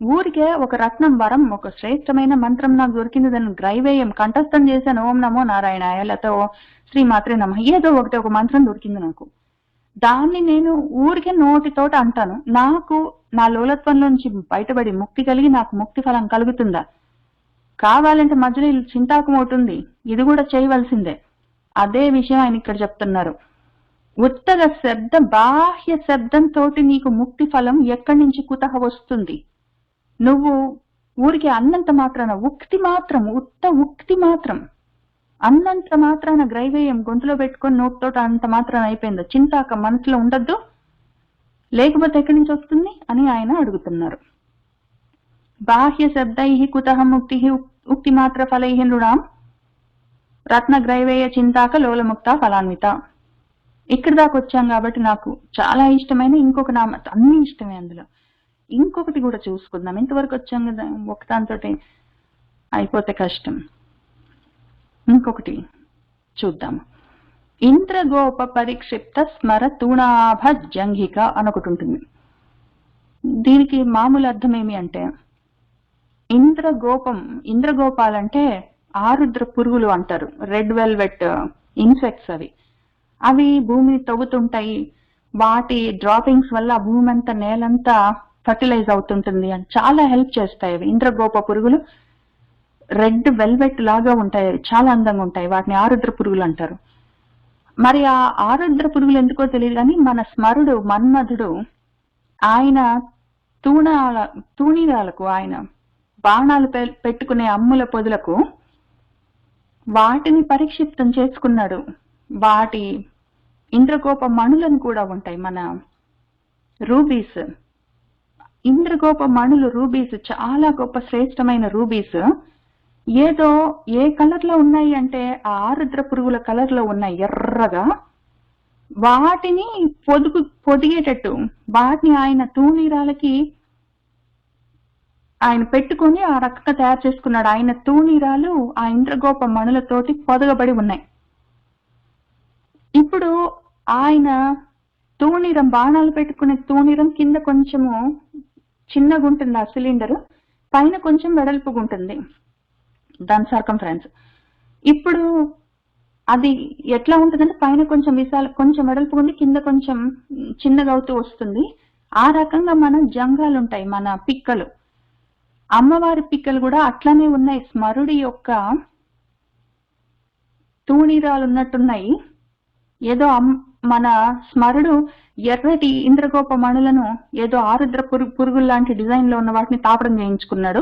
ఊరికే ఒక రత్నం, వరం, ఒక శ్రేష్టమైన మంత్రం నాకు దొరికింది, దాన్ని గ్రైవేయం కంఠస్థం చేశాను, ఓం నమో నారాయణాయ, లేకపోతే శ్రీమాత్రే నమః, ఏదో ఒకటి ఒక మంత్రం దొరికింది నాకు. దాన్ని నేను ఊరికే నోటితోటి అంటాను. నాకు నా లోలత్వంలోంచి బయటపడి ముక్తి కలిగి నాకు ముక్తి ఫలం కలుగుతుందా? కావాలంటే మధ్యలో చింతాకం అవుతుంది, ఇది కూడా చేయవలసిందే. అదే విషయం ఆయన ఇక్కడ చెప్తున్నారు. ఉత్తర శబ్ద, బాహ్య శబ్దంతో నీకు ముక్తి ఫలం ఎక్కడి నుంచి కుతహ వస్తుంది? నువ్వు ఊరికి అన్నంత మాత్రాన, ఉక్తి మాత్రం అన్నంత మాత్రాన గ్రైవేయం గొంతులో పెట్టుకొని నోటితోట అంత మాత్రాన అయిపోయింది. చింతాక మనసులో ఉండద్దు, లేకపోతే ఎక్కడి నుంచి వస్తుంది అని ఆయన అడుగుతున్నారు. బాహ్య శబ్దై కుతః ముక్తి ఉక్తి మాత్ర ఫలై నృణాం రత్న గ్రైవేయ చింతాక లోలముక్త ఫలాన్విత. ఇక్కడి దాకా వచ్చాం కాబట్టి నాకు చాలా ఇష్టమైన ఇంకొక నామ, అన్ని ఇష్టమే. అందులో ఇంకొకటి కూడా చూసుకుందాం. ఇంతవరకు వచ్చాం కదా, ఒకదాంతో అయిపోతే కష్టం. ఇంకొకటి చూద్దాం. ఇంద్రగోప పరిక్షిప్త స్మర తూణాభ జంఘిక అని ఒకటి ఉంటుంది. దీనికి మామూలు అర్థం ఏమి అంటే, ఇంద్రగోపాలంటే ఆరుద్ర పురుగులు అంటారు. రెడ్ వెల్వెట్ ఇన్సెక్ట్స్ అవి భూమిని తవ్వుతుంటాయి. వాటి డ్రాపింగ్స్ వల్ల భూమి అంతా నేలంతా ఫర్టిలైజ్ అవుతుంటుంది అని చాలా హెల్ప్ చేస్తాయి అవి. ఇంద్రగోప పురుగులు రెడ్ వెల్వెట్ లాగా ఉంటాయి, చాలా అందంగా ఉంటాయి. వాటిని ఆరుద్ర పురుగులు అంటారు. మరి ఆ ఆరుద్ర పురుగులు ఎందుకో తెలియదు కానీ మన స్మరుడు మన్మధుడు ఆయన తూణీరాలకు, ఆయన బాణాలు పెట్టుకునే అమ్ముల పొదులకు వాటిని పరిక్షిప్తం చేసుకున్నాడు. వాటి ఇంద్రగోప మణులను కూడా ఉంటాయి, మన రూబీస్. ఇంద్రగోప మణులు రూబీస్ చాలా గొప్ప శ్రేష్టమైన రూబీస్. ఏదో ఏ కలర్ లో ఉన్నాయి అంటే ఆ ఆరుద్ర పురుగుల కలర్ లో ఉన్నాయి, ఎర్రగా. వాటిని పొదిగేటట్టు వాటిని ఆయన తూణీరాలకి ఆయన పెట్టుకుని ఆ రకంగా తయారు చేసుకున్నాడు. ఆయన తూణీరాలు ఆ ఇంద్రగోప మణులతోటి పొదగబడి ఉన్నాయి. ఇప్పుడు ఆయన తూణీరం, బాణాలు పెట్టుకునే తూణీరం కింద కొంచెము చిన్నగా ఉంటుంది ఆ సిలిండర్, పైన కొంచెం వెడల్పుగా ఉంటుంది దాని సర్కంఫరెన్స్. ఇప్పుడు అది ఎట్లా ఉంటుందంటే పైన కొంచెం కొంచెం వెడల్పుగా ఉండి కింద కొంచెం చిన్నగా అవుతూ వస్తుంది. ఆ రకంగా మన జంఘాలు ఉంటాయి, మన పిక్కలు. అమ్మవారి పిక్కలు కూడా అట్లానే ఉన్నాయి, స్మరుడి యొక్క తూణీరాలు ఉన్నట్టున్నాయి. ఏదో మన స్మరుడు ఎర్రటి ఇంద్రగోప మణులను ఏదో ఆరుద్ర పురుగులు లాంటి డిజైన్ లో ఉన్న వాటిని తాపడం చేయించుకున్నాడు.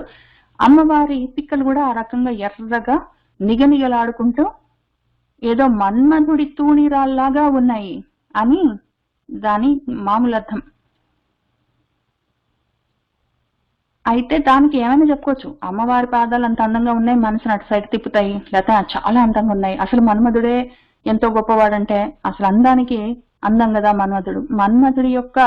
అమ్మవారి పిక్కలు కూడా ఆ రకంగా ఎర్రగా నిగనిగలాడుకుంటూ ఏదో మన్మధుడి తూణీరాల్లాగా ఉన్నాయి అని దాని మామూలు అర్థం. అయితే దానికి ఏమైనా చెప్పుకోవచ్చు, అమ్మవారి పాదాలు అంత అందంగా ఉన్నాయి, మనసును అటు సైడ్ తిప్పుతాయి, లేకపోతే చాలా అందంగా ఉన్నాయి. అసలు మన్మధుడే ఎంతో గొప్పవాడంటే అసలు అందానికి అందం కదా మన్మధుడు. మన్మధుడి యొక్క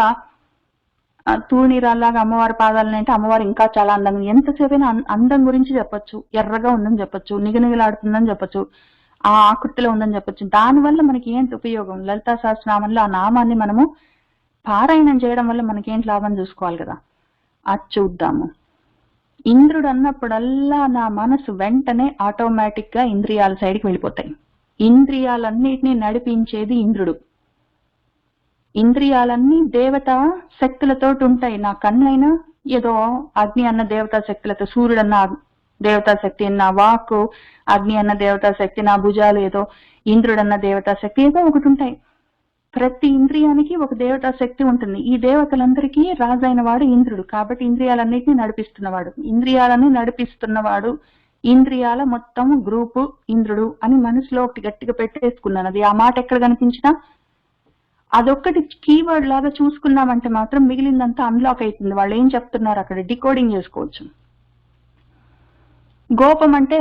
తూణీరాల్లాగా అమ్మవారి పాదాలని అంటే అమ్మవారు ఇంకా చాలా అందంగా, ఎంతసేపైనా అందం గురించి చెప్పొచ్చు. ఎర్రగా ఉందని చెప్పొచ్చు, నిగనిగలాడుతుందని చెప్పొచ్చు, ఆ ఆకృతిలో ఉందని చెప్పొచ్చు. దానివల్ల మనకి ఏంటి ఉపయోగం? లలితా సహస్రనామంలో ఆ నామాన్ని మనము పారాయణం చేయడం వల్ల మనకేంటి లాభం చూసుకోవాలి కదా. అది చూద్దాము. ఇంద్రుడు అన్నప్పుడల్లా నా మనసు వెంటనే ఆటోమేటిక్ గా ఇంద్రియాల సైడ్కి వెళ్ళిపోతాయి. ఇంద్రియాలన్నిటినీ నడిపించేది ఇంద్రుడు. ఇంద్రియాలన్నీ దేవత శక్తులతో ఉంటాయి. నా కన్నైనా ఏదో అగ్ని అన్న దేవతా శక్తులతో, సూర్యుడు అన్న దేవతా శక్తి, నా వాక్కు అగ్ని అన్న దేవతా శక్తి, నా భుజాలు ఏదో ఇంద్రుడన్న దేవతా శక్తి, ఏదో ఒకటి ఉంటాయి. ప్రతి ఇంద్రియానికి ఒక దేవతా శక్తి ఉంటుంది. ఈ దేవతలందరికీ రాజైన వాడు ఇంద్రుడు. కాబట్టి ఇంద్రియాలన్నిటినీ నడిపిస్తున్నవాడు, ఇంద్రియాల మొత్తం గ్రూపు ఇంద్రుడు అని మనసులో ఒకటి గట్టిగా పెట్టేసుకున్నాను. అది ఆ మాట ఎక్కడ కనిపించినా అదొక్కటి కీవర్డ్ లాగా చూసుకున్నామంటే మాత్రం మిగిలిందంతా అన్లాక్ అవుతుంది. వాళ్ళు ఏం చెప్తున్నారు అక్కడ డికోడింగ్ చేసుకోవచ్చు. గోపం అంటే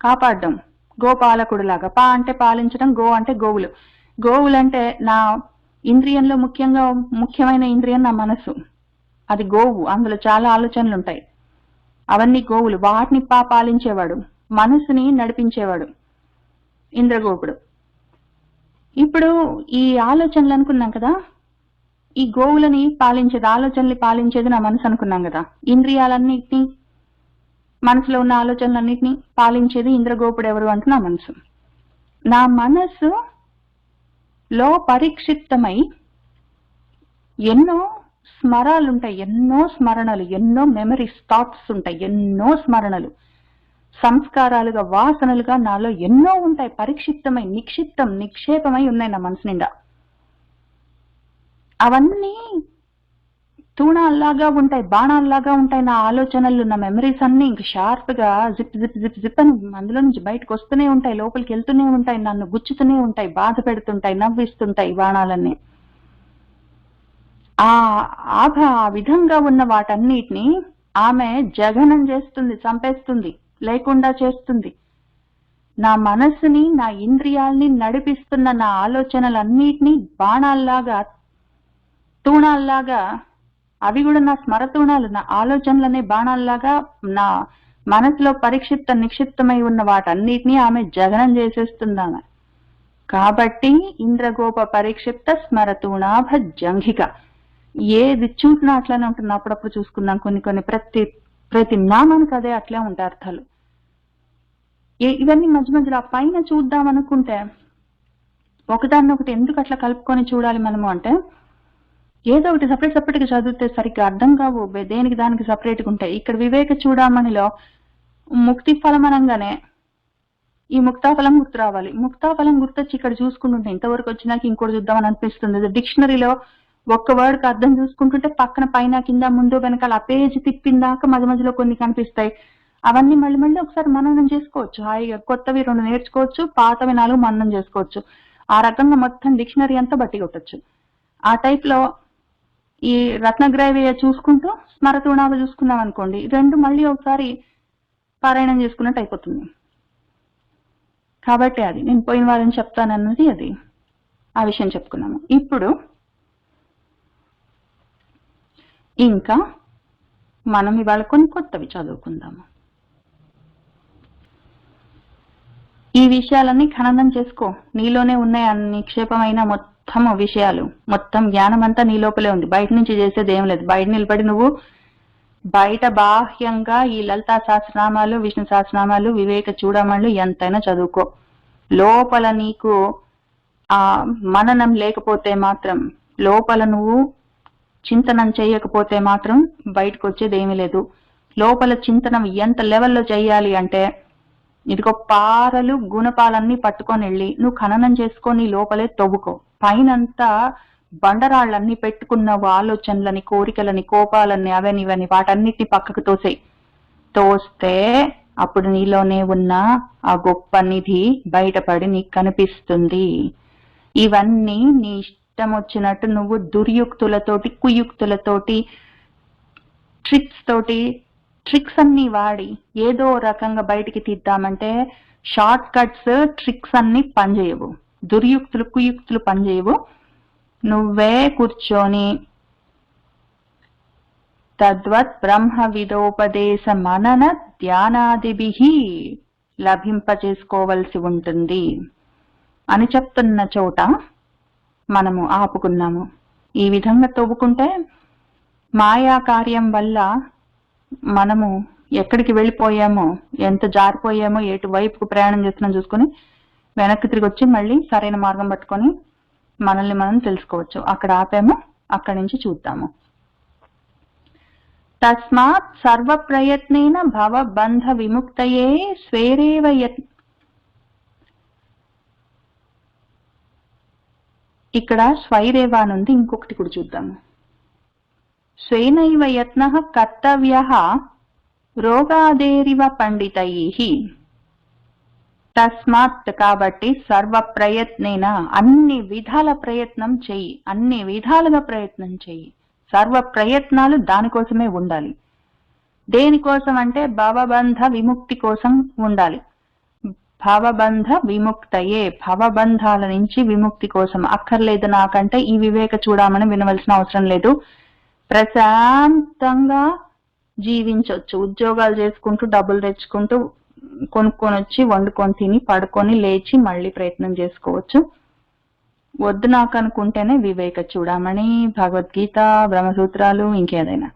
కాపాడడం, గోపాలకుడు లాగా. పా అంటే పాలించడం, గో అంటే గోవులు. గోవులంటే నా ఇంద్రియంలో ముఖ్యమైన ఇంద్రియం నా మనసు, అది గోవు. అందులో చాలా ఆలోచనలు ఉంటాయి, అవన్నీ గోవులు. వాటిని పాలించేవాడు, మనసుని నడిపించేవాడు ఇంద్రగోపుడు. ఇప్పుడు ఈ ఆలోచనలు అనుకున్నాం కదా, ఈ గోవులని పాలించేది, ఆలోచనల్ని పాలించేది నా మనసు అనుకున్నాం కదా. ఇంద్రియాలన్నిటినీ, మనసులో ఉన్న ఆలోచనలన్నిటినీ పాలించేది ఇంద్రగోపుడు ఎవరు అంటే నా మనసు. నా మనసు లో పరిక్షిప్తమై ఎన్నో స్మరాలు ఉంటాయి, ఎన్నో స్మరణలు, ఎన్నో మెమరీస్, థాట్స్ ఉంటాయి, ఎన్నో స్మరణలు, సంస్కారాలుగా, వాసనలుగా నాలో ఎన్నో ఉంటాయి. పరిక్షిప్తమై, నిక్షేపమై ఉన్నాయి నా మనసు నిండా. అవన్నీ తూణాల్లాగా ఉంటాయి, బాణాల్లాగా ఉంటాయి నా ఆలోచనలు, నా మెమరీస్ అన్ని ఇంక షార్ప్ గా జిప్ జిప్ జిప్ జిప్ అని అందులో నుంచి బయటకు వస్తూనే ఉంటాయి, లోపలికి వెళ్తూనే ఉంటాయి, నన్ను గుచ్చుతూనే ఉంటాయి, బాధ పెడుతుంటాయి, నవ్విస్తుంటాయి బాణాలన్నీ. ఆ విధంగా ఉన్న వాటన్నిటిని ఆమె జగనం చేస్తుంది, చంపేస్తుంది, లేకుండా చేస్తుంది. నా మనసుని, నా ఇంద్రియాల్ని నడిపిస్తున్న నా ఆలోచనలన్నిటినీ బాణాల్లాగా, తూణాల్లాగా, అవి కూడా నా స్మరతూణాలు, నా ఆలోచనలనే బాణాల్లాగా నా మనసులో నిక్షిప్తమై ఉన్న వాటన్నిటినీ ఆమె జగనం చేసేస్తుంది. ఆమె కాబట్టి ఇంద్రగోప పరిక్షిప్త స్మరతూణాభ జంఘిక, ఏది చూసినా అట్లానే ఉంటుంది. అప్పుడప్పుడు చూసుకుందాం, కొన్ని ప్రతి నామానికి అదే అట్లే ఉంటాయి అర్థాలు. ఇవన్నీ మధ్య మధ్యలో పైన చూద్దాం అనుకుంటే ఒకదాన్ని ఒకటి ఎందుకు అట్లా కలుపుకొని చూడాలి మనము అంటే, ఏదో ఒకటి సపరేట్ గా చదివితే సరిగ్గా అర్థం కావు, దేనికి దానికి సపరేట్గా ఉంటాయి. ఇక్కడ వివేక చూడమనిలో ముక్తి ఫలం అనగానే ఈ ముక్తాఫలం గుర్తు రావాలి. ముక్తాఫలం గుర్తొచ్చి ఇక్కడ చూసుకుంటుంటే ఇంతవరకు వచ్చినాక ఇంకోటి చూద్దామని అనిపిస్తుంది. డిక్షనరీలో ఒక్క వర్డ్కి అర్థం చూసుకుంటుంటే పక్కన పైన కింద ముందు వెనకాల ఆ పేజీ తిప్పిందాక మధ్య మధ్యలో కొన్ని కనిపిస్తాయి. అవన్నీ మళ్ళీ ఒకసారి మననం చేసుకోవచ్చు. హాయిగా కొత్తవి 2 నేర్చుకోవచ్చు, పాతవి 4 మననం చేసుకోవచ్చు. ఆ రకంగా మొత్తం డిక్షనరీ అంతా బట్టి కొట్టచ్చు. ఆ టైప్ లో ఈ రత్నగ్రైవేయ చూసుకుంటూ స్మరతూణాభ చూసుకున్నాం అనుకోండి, 2 మళ్ళీ ఒకసారి పారాయణం చేసుకున్నట్టు అయిపోతుంది. కాబట్టి అది నేను పోయిన వారం చెప్తానన్నది అది, ఆ విషయం చెప్పుకున్నాము. ఇప్పుడు ఇంకా మనం ఇవాళ కొన్ని కొత్తవి చదువుకుందాము. ఈ విషయాలన్నీ ఖననం చేసుకో, నీలోనే ఉన్నాయి. నిక్షేపమైన మొత్తం విషయాలు, మొత్తం జ్ఞానం అంతా నీ లోపలే ఉంది. బయట నుంచి చేసేది ఏం లేదు. బయట నిలబడి నువ్వు బయట బాహ్యంగా ఈ లలితా సహస్రనామాలు, విష్ణు సహస్రనామాలు, వివేక చూడమళ్ళు ఎంతైనా చదువుకో. లోపల నీకు ఆ మననం లేకపోతే మాత్రం, లోపల నువ్వు చింతనం చేయకపోతే మాత్రం బయటకు వచ్చేది ఏమీ లేదు. లోపల చింతనం ఎంత లెవెల్లో చేయాలి అంటే, ఇదిగో పారలు గుణపాలన్నీ పట్టుకొని వెళ్ళి నువ్వు ఖననం చేసుకొని లోపలే తవ్వుకో. పైనంతా బండరాళ్ళన్నీ పెట్టుకున్నావు, ఆలోచనలని, కోరికలని, కోపాలని, అవని ఇవని వాటన్నిటిని పక్కకు తోస్తే అప్పుడు నీలోనే ఉన్న ఆ గొప్ప నిధి బయటపడి నీకు కనిపిస్తుంది. ఇవన్నీ నీ ఇష్టం వచ్చినట్టు నువ్వు దుర్యుక్తులతోటి, కుయుక్తులతోటి, ట్రిక్స్ అన్ని వాడి ఏదో రకంగా బయటికి తీద్దామంటే షార్ట్ కట్స్, ట్రిక్స్ అన్ని పనిచేయవు. దుర్యుక్తులు, కుయుక్తులు పనిచేయవు. నువ్వే కూర్చొని తద్వత్ బ్రహ్మ విదోపదేశ మనన ధ్యానాదిభిః లభింపచేసుకోవలసి ఉంటుంది అని చెప్తున్న చోట మనము ఆపుకున్నాము. ఈ విధంగా తవ్వుకుంటే మాయా కార్యం వల్ల మనము ఎక్కడికి వెళ్ళిపోయామో, ఎంత జారిపోయామో, ఎటువైపుకు ప్రయాణం చేస్తున్నాం చూసుకొని వెనక్కి తిరిగి వచ్చి మళ్ళీ సరైన మార్గం పట్టుకొని మనల్ని మనం తెలుసుకోవచ్చు. అక్కడ ఆపాము, అక్కడి నుంచి చూద్దాము. తస్మాత్ సర్వ ప్రయత్నేన భవబంధ విముక్తయే స్వేరేవ ఇక్కడ స్వైరేవ అనుంది, ఇంకొకటి కూడా చూద్దాము. స్వేనైవ యత్నః కర్తవ్యః రోగాదేరివ పండితైః. తస్మాత్ కాబట్టి సర్వ ప్రయత్నేన అన్ని విధాల ప్రయత్నం చెయ్యి, అన్ని విధాలుగా ప్రయత్నం చెయ్యి. సర్వ ప్రయత్నాలు దానికోసమే ఉండాలి. దేనికోసం అంటే భవబంధ విముక్తి కోసం ఉండాలి. భవబంధ విముక్తయే, భవబంధాల నుంచి విముక్తి కోసం. అక్కర్లేదు నాకంటే ఈ వివేక చూడమని వినవలసిన అవసరం లేదు. ప్రశాంతంగా జీవించవచ్చు. ఉద్యోగాలు చేసుకుంటూ, డబ్బులు తెచ్చుకుంటూ, కొనుక్కొని వచ్చి వండుకొని తిని పడుకొని లేచి మళ్ళీ ప్రయత్నం చేసుకోవచ్చు. వద్దు నాకు అనుకుంటేనే వివేక చూడమని, భగవద్గీత, బ్రహ్మసూత్రాలు, ఇంకేదైనా.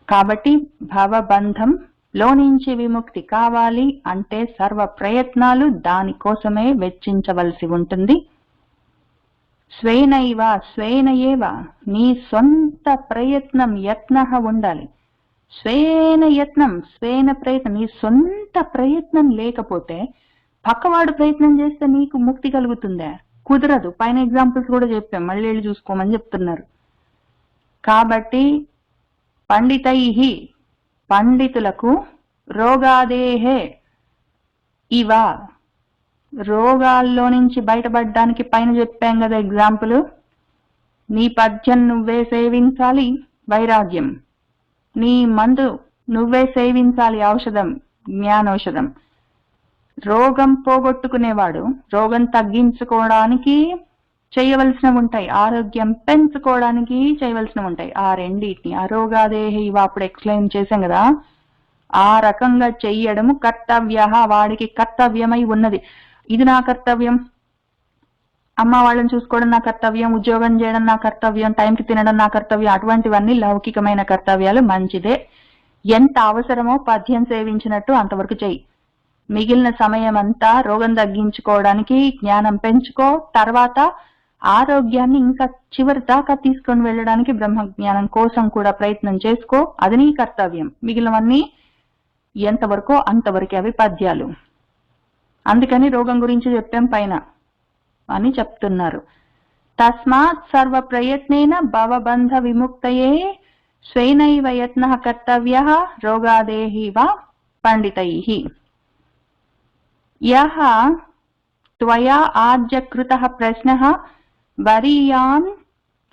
కాబట్టి భవబంధం లో నుంచి విముక్తి కావాలి అంటే సర్వ ప్రయత్నాలు దానికోసమే వెచ్చించవలసి ఉంటుంది. స్వేనైవ, స్వేనయేవ, నీ సొంత ప్రయత్నం, యత్నః ఉండాలి. స్వేన యత్నం, స్వేన ప్రయత్నం. నీ సొంత ప్రయత్నం లేకపోతే పక్కవాడు ప్రయత్నం చేస్తే నీకు ముక్తి కలుగుతుందా? కుదరదు. పైన ఎగ్జాంపుల్స్ కూడా చెప్పాం, మళ్ళీ వెళ్ళి చూసుకోమని చెప్తున్నారు. కాబట్టి పండితైః, పండితులకు, రోగాదేహే ఇవ, రోగాల్లో నుంచి బయటపడడానికి పైన చెప్పాం కదా ఎగ్జాంపుల్. నీ పద్యం నువ్వే సేవించాలి, వైరాగ్యం. నీ మందు నువ్వే సేవించాలి, ఔషధం, జ్ఞానౌషధం. రోగం పోగొట్టుకునేవాడు రోగం తగ్గించుకోవడానికి చేయవలసినవి ఉంటాయి, ఆరోగ్యం పెంచుకోవడానికి చేయవలసినవి ఉంటాయి. ఆ రెండింటిని అరోగాదేహి ఇవ అప్పుడు ఎక్స్ప్లెయిన్ చేశాం కదా. ఆ రకంగా చెయ్యడము కర్తవ్య, వాడికి కర్తవ్యమై ఉన్నది. ఇది నా కర్తవ్యం, అమ్మ వాళ్ళని చూసుకోవడం నా కర్తవ్యం, ఉద్యోగం చేయడం నా కర్తవ్యం, టైంకి తినడం నా కర్తవ్యం, అటువంటివన్నీ లౌకికమైన కర్తవ్యాలు. మంచిదే, ఎంత అవసరమో పద్యం సేవించినట్టు అంతవరకు చెయ్యి. మిగిలిన సమయం అంతా రోగం తగ్గించుకోవడానికి జ్ఞానం పెంచుకో, తర్వాత ఆరోగ్యాన్ని ఇంకా చివరి దాకా తీసుకొని వెళ్ళడానికి బ్రహ్మ జ్ఞానం కోసం కూడా ప్రయత్నం చేసుకో. అది నీ కర్తవ్యం. మిగిలినవన్నీ ఎంతవరకో అంతవరకే, అవి పద్యాలు. అందుకని రోగం గురించి చెప్పాం పైన అని చెప్తున్నారు. తస్మాత్ సర్వ ప్రయత్నేన భవబంధ విముక్తయే స్వైనైవ యత్నః కర్తవ్యః రోగాదేహి వా పండితైః. యః త్వయా ఆద్య కృతః ప్రశ్నః వరీయాన్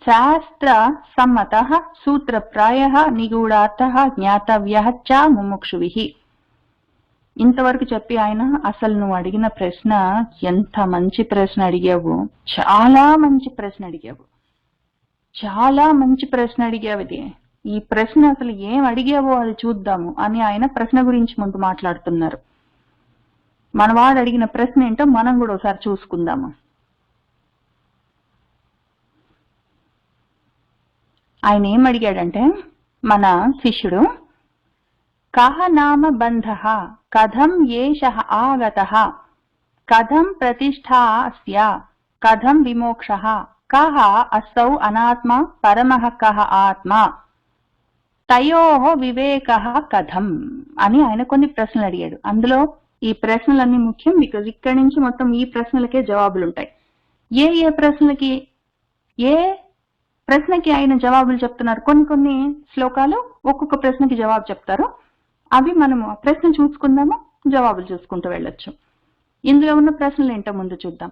శాస్త్ర సమ్మతః సూత్రప్రాయః నిగూఢార్థః జ్ఞాతవ్యః చ ముముక్షుభిః. ఇంతవరకు చెప్పి ఆయన అసలు నువ్వు అడిగిన ప్రశ్న ఎంత మంచి ప్రశ్న అడిగావు, చాలా మంచి ప్రశ్న అడిగావు, చాలా మంచి ప్రశ్న అడిగావు. ఇది ఈ ప్రశ్న అసలు ఏం అడిగావో అది చూద్దాము అని ఆయన ప్రశ్న గురించి ముందు మాట్లాడుతున్నారు. మనవాడు అడిగిన ప్రశ్న ఏంటో మనం కూడా ఒకసారి చూసుకుందాము. ఆయన ఏం అడిగాడంటే, మన శిష్యుడు, కః నామ బంధః కథం ఏషః ఆగతః కథం ప్రతిష్ఠాస్య కథం విమోక్షః కః అసౌ అనాత్మ పరమః కః ఆత్మ తయోః వివేకః కథం అని ఆయన కొన్ని ప్రశ్నలు అడిగాడు. అందులో ఈ ప్రశ్నలన్నీ ముఖ్యం, బికాజ్ ఇక్కడి నుంచి మొత్తం ఈ ప్రశ్నలకే జవాబులు ఉంటాయి. ఏ ప్రశ్నకి ఆయన జవాబులు చెప్తున్నారు. కొన్ని శ్లోకాలు ఒక్కొక్క ప్రశ్నకి జవాబు చెప్తారు. అవి మనము ఆ ప్రశ్న చూసుకుందాము, జవాబులు చూసుకుంటూ వెళ్ళొచ్చు. ఇందులో ఉన్న ప్రశ్నలు ఏంటో ముందు చూద్దాం.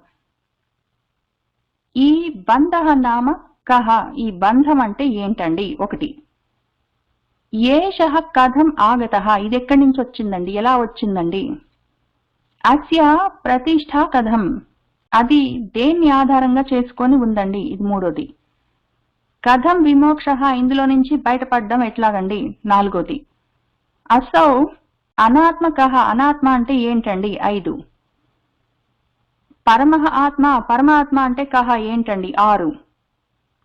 ఈ బంధః నామ కః, ఈ బంధం అంటే ఏంటండి? ఒకటి, ఏషః కథం ఆగతః, ఇది ఎక్కడి నుంచి వచ్చిందండి, ఎలా వచ్చిందండి? అస్య ప్రతిష్ఠ కథం, అది దేన్ని ఆధారంగా చేసుకొని ఉందండి, ఇది మూడోది. కథం విమోక్షః, ఇందులో నుంచి బయటపడడం ఎట్లాగండి, నాలుగోది. అసౌ అనాత్మ కః, అనాత్మ అంటే ఏంటండి, 5. పరమః ఆత్మ, పరమాత్మ అంటే కః ఏంటండి, 6.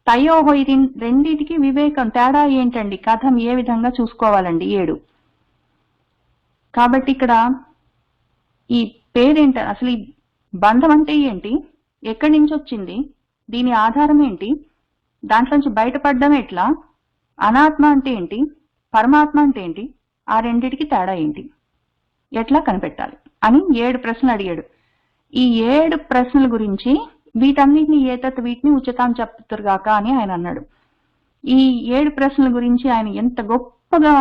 తయోః, ఇది రెండిటికి వివేకం, తేడా ఏంటండి, కథం ఏ విధంగా చూసుకోవాలండి, 7. కాబట్టి ఇక్కడ ఈ పేరేంట, అసలు ఈ బంధం అంటే ఏంటి, ఎక్కడి నుంచి వచ్చింది, దీని ఆధారం ఏంటి, దాంట్లోంచి బయటపడడం ఎట్లా, అనాత్మ అంటే ఏంటి, పరమాత్మ అంటే ఏంటి, ఆ రెండిటికి తేడా ఏంటి, ఎట్లా కనిపెట్టాలి అని 7 ప్రశ్నలు అడిగాడు. ఈ 7 ప్రశ్నల గురించి, వీటన్నిటిని ఏతత్ వీటిని ఉచితాం చెప్తురుగాక అని ఆయన అన్నాడు. ఈ 7 ప్రశ్నల గురించి ఆయన ఎంత గొప్పగా,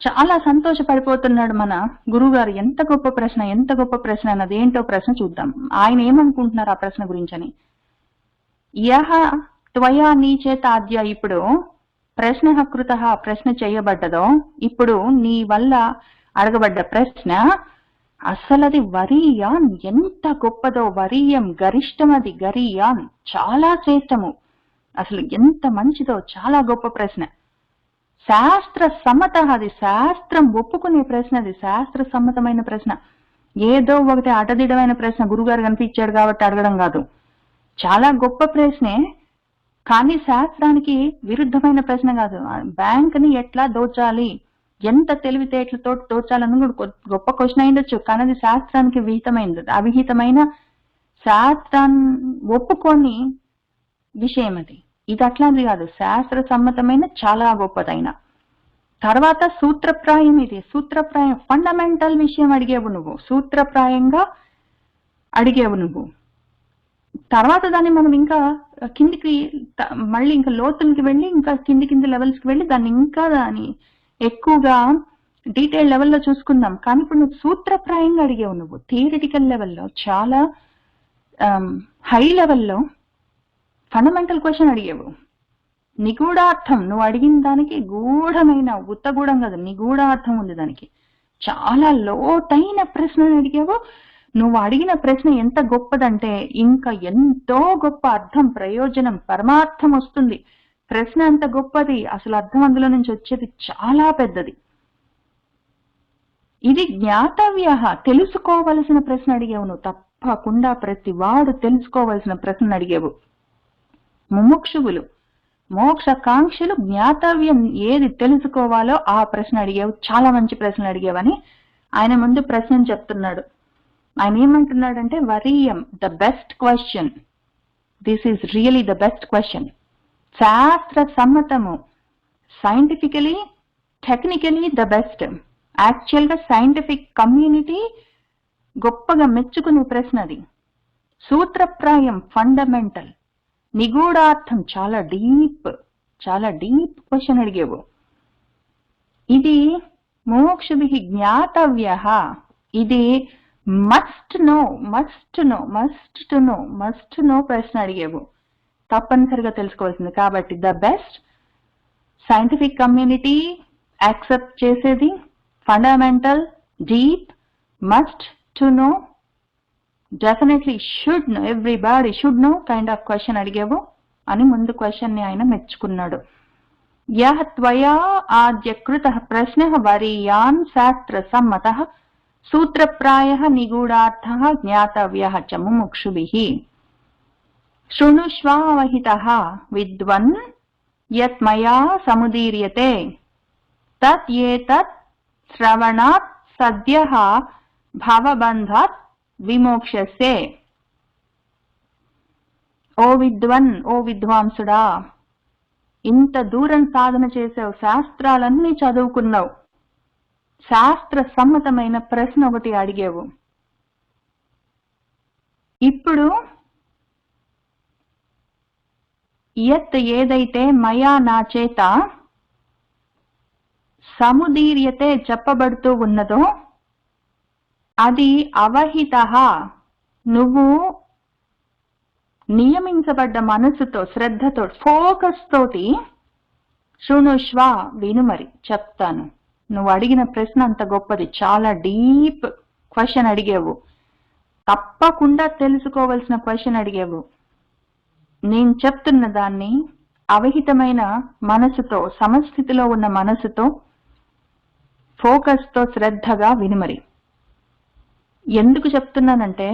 చాలా సంతోషపడిపోతున్నాడు మన గురువు గారు. ఎంత గొప్ప ప్రశ్న, ఎంత గొప్ప ప్రశ్న అన్నది ఏంటో ప్రశ్న చూద్దాం. ఆయన ఏమనుకుంటున్నారు ఆ ప్రశ్న గురించి అని. యహ త్వయా నీ చేత ఆద్య, ఇప్పుడు ప్రశ్న కృతః, ప్రశ్న చేయబడ్డదో, ఇప్పుడు నీ వల్ల అడగబడ్డ ప్రశ్న, అసలది వరీయాన్, ఎంత గొప్పదో, వరీయం గరిష్టం, అది గరీయాన్ చాలా శ్రేష్టము, అసలు ఎంత మంచిదో, చాలా గొప్ప ప్రశ్న. శాస్త్ర సమ్మత, అది శాస్త్రం ఒప్పుకునే ప్రశ్న, అది శాస్త్ర సమ్మతమైన ప్రశ్న. ఏదో ఒకటి అటదిడమైన ప్రశ్న గురుగారు కనిపించాడు కాబట్టి అడగడం కాదు, చాలా గొప్ప ప్రశ్నే, కానీ శాస్త్రానికి విరుద్ధమైన ప్రశ్న కాదు. బ్యాంక్ ని ఎట్లా దోచాలి, ఎంత తెలివితేటలతో దోచాలని కూడా గొప్ప క్వశ్చన్ అయిండొచ్చు, కానీ అది శాస్త్రానికి విహితమైనది, అవిహితమైన శాస్త్రాన్ని ఒప్పుకొని విషయం అది. ఇది అట్లాంటిది కాదు, శాస్త్ర సమ్మతమైన చాలా గొప్పదైన. తర్వాత సూత్రప్రాయం, ఇది సూత్రప్రాయం, ఫండమెంటల్ విషయం అడిగేవు నువ్వు, సూత్రప్రాయంగా అడిగేవు నువ్వు. తర్వాత దాన్ని మనం ఇంకా కిందికి, మళ్ళీ ఇంకా లోతులకి వెళ్ళి, ఇంకా కింది లెవెల్స్కి వెళ్ళి దాన్ని ఇంకా దాన్ని ఎక్కువగా డీటెయిల్ లెవెల్లో చూసుకుందాం. కానీ ఇప్పుడు నువ్వు సూత్రప్రాయంగా అడిగేవు, నువ్వు థియరిటికల్ లెవెల్లో, చాలా హై లెవెల్లో ఫండమెంటల్ క్వశ్చన్ అడిగేవు. నిగూఢార్థం, నువ్వు అడిగిన దానికి గూఢమైన, ఉత్తగూఢం కాదు, నిగూఢార్థం ఉంది దానికి. చాలా లోతైన ప్రశ్నలు అడిగావు. నువ్వు అడిగిన ప్రశ్న ఎంత గొప్పదంటే, ఇంకా ఎంతో గొప్ప అర్థం, ప్రయోజనం, పరమార్థం వస్తుంది. ప్రశ్న అంత గొప్పది, అసలు అర్థం అందులో నుంచి వచ్చేది చాలా పెద్దది. ఇది జ్ఞాతవ్య, తెలుసుకోవలసిన ప్రశ్న అడిగావు నువ్వు. తప్పకుండా ప్రతి వాడు తెలుసుకోవలసిన ప్రశ్న అడిగావు. ముముక్షువులు, మోక్షకాంక్షలు జ్ఞాతవ్యం ఏది తెలుసుకోవాలో ఆ ప్రశ్న అడిగావు. చాలా మంచి ప్రశ్న అడిగావని ఆయన ముందు ప్రశ్న చెప్తున్నాడు. ఆయన ఏమంటున్నాడంటే, వరీయం, the best question, this is really the best question. శాస్త్ర సమ్మతము, scientifically technically the best. Actual గా సైంటిఫిక్ కమ్యూనిటీ గొప్పగా మెచ్చుకునే ప్రశ్న అది. సూత్రప్రాయం, ఫండమెంటల్, నిగూఢార్థం, చాలా డీప్ క్వశ్చన్ అడిగేవు. ఇది మోక్షభి జ్ఞాతవ్య, ఇది మస్ట్ నో ప్రశ్న అడిగేవు, తప్పనిసరిగా తెలుసుకోవాల్సింది. కాబట్టి the best, scientific community accept చేసేది, fundamental, deep, must to know, definitely should know, everybody should know kind of question అడిగావు అని ముందు క్వశ్చన్ ని ఆయన మెచ్చుకున్నాడు. యః త్వయా ఆద్య కృతః ప్రశ్నః వరీయాన్ శాస్త్ర సమ్మతః సూత్రప్రాయః నిగూఢార్థః జ్ఞాతవ్యః చ ముముక్షుభిః. శృణుష్వావహితః విద్వన్ యత్ మయా సముదీర్యతే తత్ ఏతత్ శ్రవణాత్ సద్యః భవబంధాత్ విమోక్షసే. ఓ విద్వన్, ఓ విద్వాంసుడా, ఇంత దూరం సాధన చేసావు, శాస్త్రాలన్నీ చదువుకున్నావు, శాస్త్ర సమ్మతమైన ప్రశ్న ఒకటి అడిగావు. ఇప్పుడు యత్ ఏదైతే మయా నా చేత సముదీర్యతే చెప్పబడుతూ ఉన్నదో అది అవహిత, నువ్వు నియమించబడ్డ మనసుతో, శ్రద్ధతో, ఫోకస్ తోటి శృణుష్వ, వినుమరి చెప్తాను. నువ్వు అడిగిన ప్రశ్న అంత గొప్పది, చాలా డీప్ క్వశ్చన్ అడిగావు, తప్పకుండా తెలుసుకోవలసిన క్వశ్చన్ అడిగావు. నేను చెప్తున్న దాన్ని అవహితమైన మనసుతో, సమస్థితిలో ఉన్న మనసుతో, ఫోకస్ తో శ్రద్ధగా వినుమరి. ఎందుకు చెప్తున్నానంటే,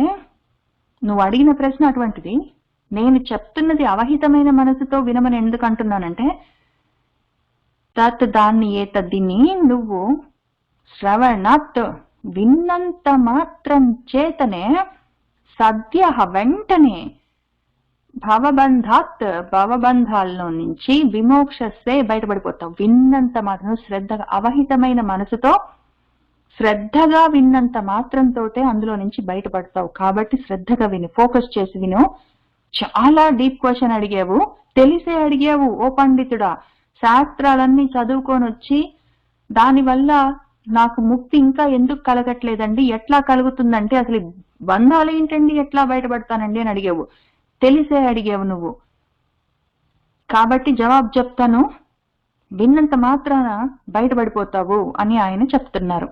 నువ్వు అడిగిన ప్రశ్న అటువంటిది, నేను చెప్తున్నది అవహితమైన మనసుతో వినమని ఎందుకు అంటున్నానంటే, తత్ దాన్ని ఏతద్దిని నువ్వు శ్రవణత్ విన్నంత మాత్రం చేతనే సద్య వెంటనే భవబంధాత్ భవబంధాల్లో నుంచి విమోక్షసే బయటపడిపోతావు. విన్నంత మాత్రం శ్రద్ధగా, అవహితమైన మనసుతో శ్రద్ధగా విన్నంత మాత్రంతోటే అందులో నుంచి బయటపడతావు. కాబట్టి శ్రద్ధగా విను, ఫోకస్ చేసి విను. చాలా డీప్ క్వశ్చన్ అడిగావు, తెలిసే అడిగావు. ఓ పండితుడా, శాస్త్రాలన్నీ చదువుకొని వచ్చి దానివల్ల నాకు ముక్తి ఇంకా ఎందుకు కలగట్లేదండి, ఎట్లా కలుగుతుందంటే అసలు బంధాలు ఏంటండి, ఎట్లా బయటపడతానండి అని అడిగావు. తెలిసే అడిగావు నువ్వు. కాబట్టి జవాబు చెప్తాను, విన్నంత మాత్రాన బయటపడిపోతావు అని ఆయన చెప్తున్నారు.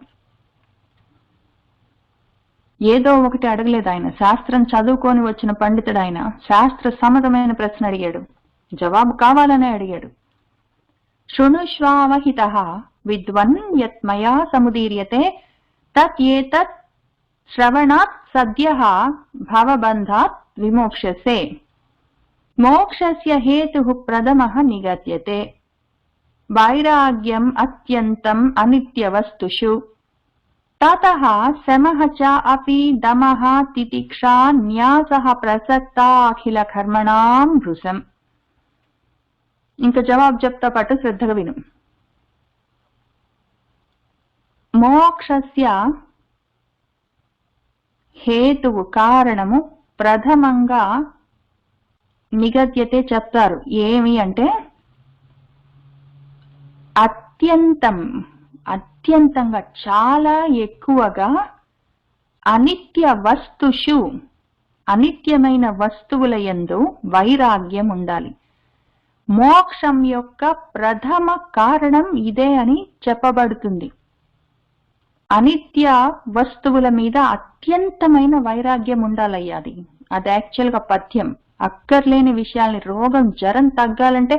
ఏదో ఒకటి అడగలేదు ఆయన, శాస్త్రం చదువుకొని వచ్చిన పండితుడు ఆయన. శాస్త్ర సమ్మతమైన ప్రశ్న అడిగాడు, జవాబు కావాలనే అడిగాడు. శృణుష్వావహిత విద్వన్ యత్ మయా సముదీర్యతే తత్ ఏతత్ శ్రవణాత్ సద్యః భవబంధాత్ విమోక్షసే. మోక్షస్య హేతుః ప్రథమః నిగత్యతే వైరాగ్యం అత్యంతం అనిత్యవస్తుషు తతః శమః చ అపి దమః తితిక్షా న్యాసః ప్రసక్తా అఖిల కర్మణాం భృశం. ఇంకా జవాబు చెప్తా, పాటు శ్రద్ధగా విను. మోక్షస్య హేతువు, కారణము ప్రథమంగా నిగద్యతే చెప్తారు. ఏమి అంటే అత్యంతంగా చాలా ఎక్కువగా అనిత్య వస్తుషు, అనిత్యమైన వస్తువుల యందు వైరాగ్యం ఉండాలి. మోక్షం యొక్క ప్రథమ కారణం ఇదే అని చెప్పబడుతుంది. అనిత్య వస్తువుల మీద అత్యంతమైన వైరాగ్యం ఉండాలయ్యా. అది యాక్చువల్ గా పథ్యం. అక్కర్లేని విషయాల్ని, రోగం జ్వరం తగ్గాలంటే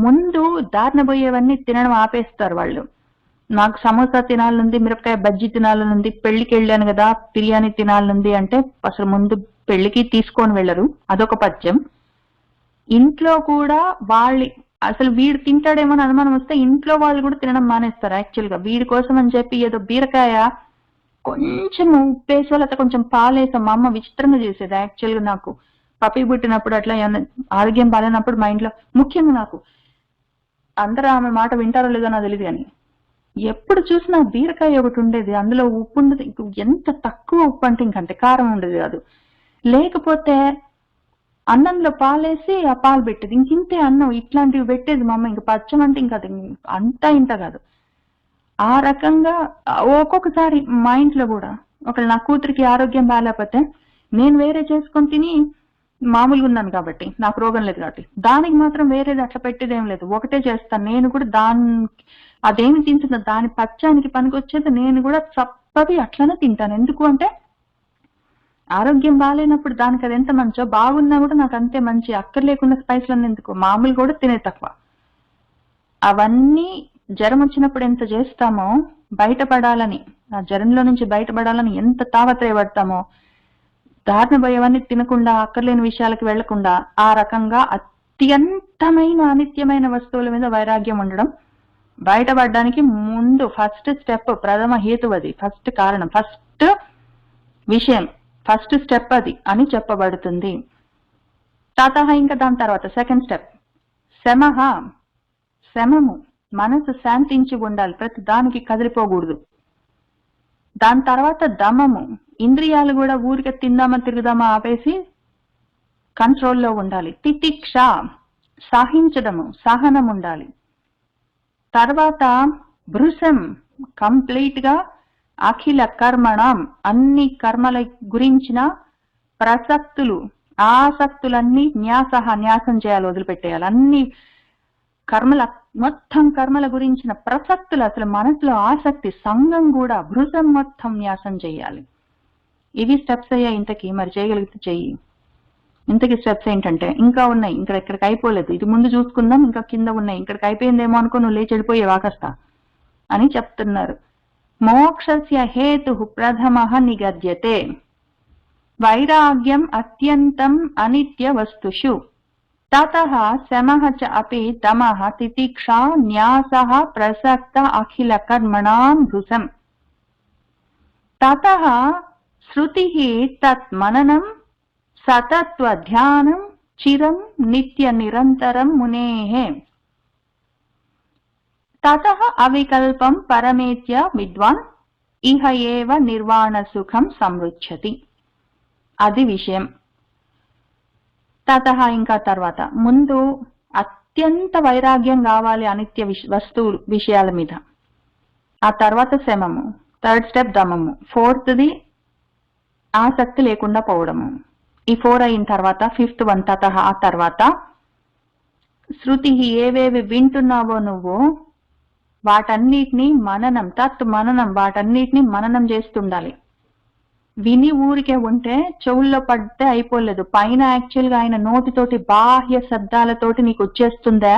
ముందు దారిన పోయేవన్నీ తినడం ఆపేస్తారు వాళ్ళు. నాకు సమోసా తినాలనుంది, మిరపకాయ బజ్జీ తినాలనుంది, పెళ్లికి వెళ్ళాను కదా బిర్యానీ తినాలనుంది అంటే అసలు ముందు పెళ్లికి తీసుకొని వెళ్ళరు, అదొక పద్యం. ఇంట్లో కూడా వాళ్ళి అసలు వీడు తింటాడేమో అని అనుమానం వస్తే ఇంట్లో వాళ్ళు కూడా తినడం మానేస్తారు. యాక్చువల్ గా వీడి కోసం అని చెప్పి ఏదో బీరకాయ కొంచెం ఉప్పేసో లేకపోతే కొంచెం పాలేసో మా అమ్మ విచిత్రంగా చేసేది. యాక్చువల్ గా నాకు పప్పి పుట్టినప్పుడు అట్లా ఏమన్నా ఆరోగ్యం బాగాలేనప్పుడు మా ఇంట్లో ముఖ్యంగా నాకు అందరూ ఆమె మాట వింటారో లేదో నాకు తెలియదు కానీ ఎప్పుడు చూసినా బీరకాయ ఒకటి ఉండేది, అందులో ఉప్పు ఉండదు. ఎంత తక్కువ ఉప్పు అంటే ఇంకంటే కారం ఉండేది కాదు. లేకపోతే అన్నంలో పాలేసి ఆ పాలు పెట్టేది, ఇంకింతే అన్నం ఇట్లాంటివి పెట్టేది మా అమ్మ. ఇంక పచ్చం అంటే ఇంకా అది అంతా ఇంత కాదు. ఆ రకంగా ఒక్కొక్కసారి మా ఇంట్లో కూడా ఒకళ్ళు నా కూతురికి ఆరోగ్యం బాగాలేకపోతే నేను వేరే చేసుకొని తిని మామూలుగా ఉన్నాను కాబట్టి నాకు రోగం లేదు కాబట్టి దానికి మాత్రం వేరేది అట్లా పెట్టేది ఏం లేదు, ఒకటే చేస్తాను. నేను కూడా అదేమి తింటుందో దాని పచ్చానికి పనికొచ్చేది నేను కూడా చప్పది అట్లనే తింటాను. ఎందుకు అంటే ఆరోగ్యం బాగాలేనప్పుడు దానికి అది ఎంత మంచో, బాగున్నా కూడా నాకు అంతే మంచి. అక్కర్లేకుండా స్పైస్లన్నీ ఎందుకు, మామూలు కూడా తినే తక్కువ. అవన్నీ జ్వరం వచ్చినప్పుడు ఎంత చేస్తామో బయటపడాలని, ఆ జ్వరంలో నుంచి బయటపడాలని ఎంత తాపత్రయపడతామో, దారిన పోయేవన్నీ తినకుండా అక్కర్లేని విషయాలకు వెళ్లకుండా ఆ రకంగా అత్యంతమైన అనిత్యమైన వస్తువుల మీద వైరాగ్యం ఉండడం బయటపడడానికి ముందు ఫస్ట్ స్టెప్, ప్రథమ హేతువది, ఫస్ట్ కారణం, ఫస్ట్ విషయం, ఫస్ట్ స్టెప్ అది అని చెప్పబడుతుంది. తతః ఇంకా దాని తర్వాత సెకండ్ స్టెప్ శమః, శమము, మనసు శాంతించి ఉండాలి, ప్రతి దానికి కదిలిపోకూడదు. దాని తర్వాత దమము, ఇంద్రియాలు కూడా ఊరికే తిందామా తిరుగుదామా ఆపేసి కంట్రోల్లో ఉండాలి. తితిక్ష, సహించడము, సహనం ఉండాలి. తర్వాత భృశం, కంప్లీట్ గా అఖిల కర్మణం, అన్ని కర్మల గురించిన ప్రసక్తులు, ఆసక్తులన్నీ న్యాసం చేయాలి, వదిలిపెట్టేయాలి. అన్ని కర్మల, మొత్తం కర్మల గురించిన ప్రసక్తులు, అసలు మనసులో ఆసక్తి, సంఘం కూడా భృశం మొత్తం న్యాసం చేయాలి. ఇవి స్టెప్స్ అయ్యా. ఇంతకీ మరి చేయగలిగితే చెయ్యి. ఇంతకీ స్టెప్స్ ఏంటంటే ఇంకా ఉన్నాయి, ఇక్కడికి అయిపోలేదు, ఇది ముందు చూసుకుందాం, ఇంకా కింద ఉన్నాయి, ఇక్కడికి అయిపోయిందేమో అనుకో నువ్వు లేచి వెళ్ళిపోయే వాకస్తా అని చెప్తున్నారు. మోక్షస్య హేతు ప్రథమః నిగద్యతే, వైరాగ్యం అత్యంతం అనిత్య వస్తుషు, తతః శమః చ అపి దమః తితిక్షా న్యాసః ప్రసక్త అఖిల కర్మణాం భృశం, తతః శృతిః తత్ మననం సతత్వ ధ్యానం చిరం నిత్య నిరంతరం మునేః, తతః అవికల్పం పరమేత్య విద్వాన్ ఇహ ఏవ నిర్వాణ సుఖం సమృచ్ఛతి. అది విషయం. తతః ఇంకా తర్వాత ముందు అత్యంత వైరాగ్యం కావాలి అనిత్య వస్తువులు విషయాల మీద. ఆ తర్వాత శమము, థర్డ్ స్టెప్ దమము, ఫోర్త్ది ఆసక్తి లేకుండా పోవడము. ఈ 4 అయిన తర్వాత ఫిఫ్త్ వన్ తతః, ఆ తర్వాత శృతి, ఏవేవి వింటున్నావో నువ్వు వాటన్నిటిని మననం, తత్ మననం, వాటన్నిటిని మననం చేస్తుండాలి. విని ఊరికే ఉంటే చెవుల్లో పడితే అయిపోలేదు. పైన యాక్చువల్ గా ఆయన నోటితోటి బాహ్య శబ్దాలతోటి నీకు వచ్చేస్తుందా,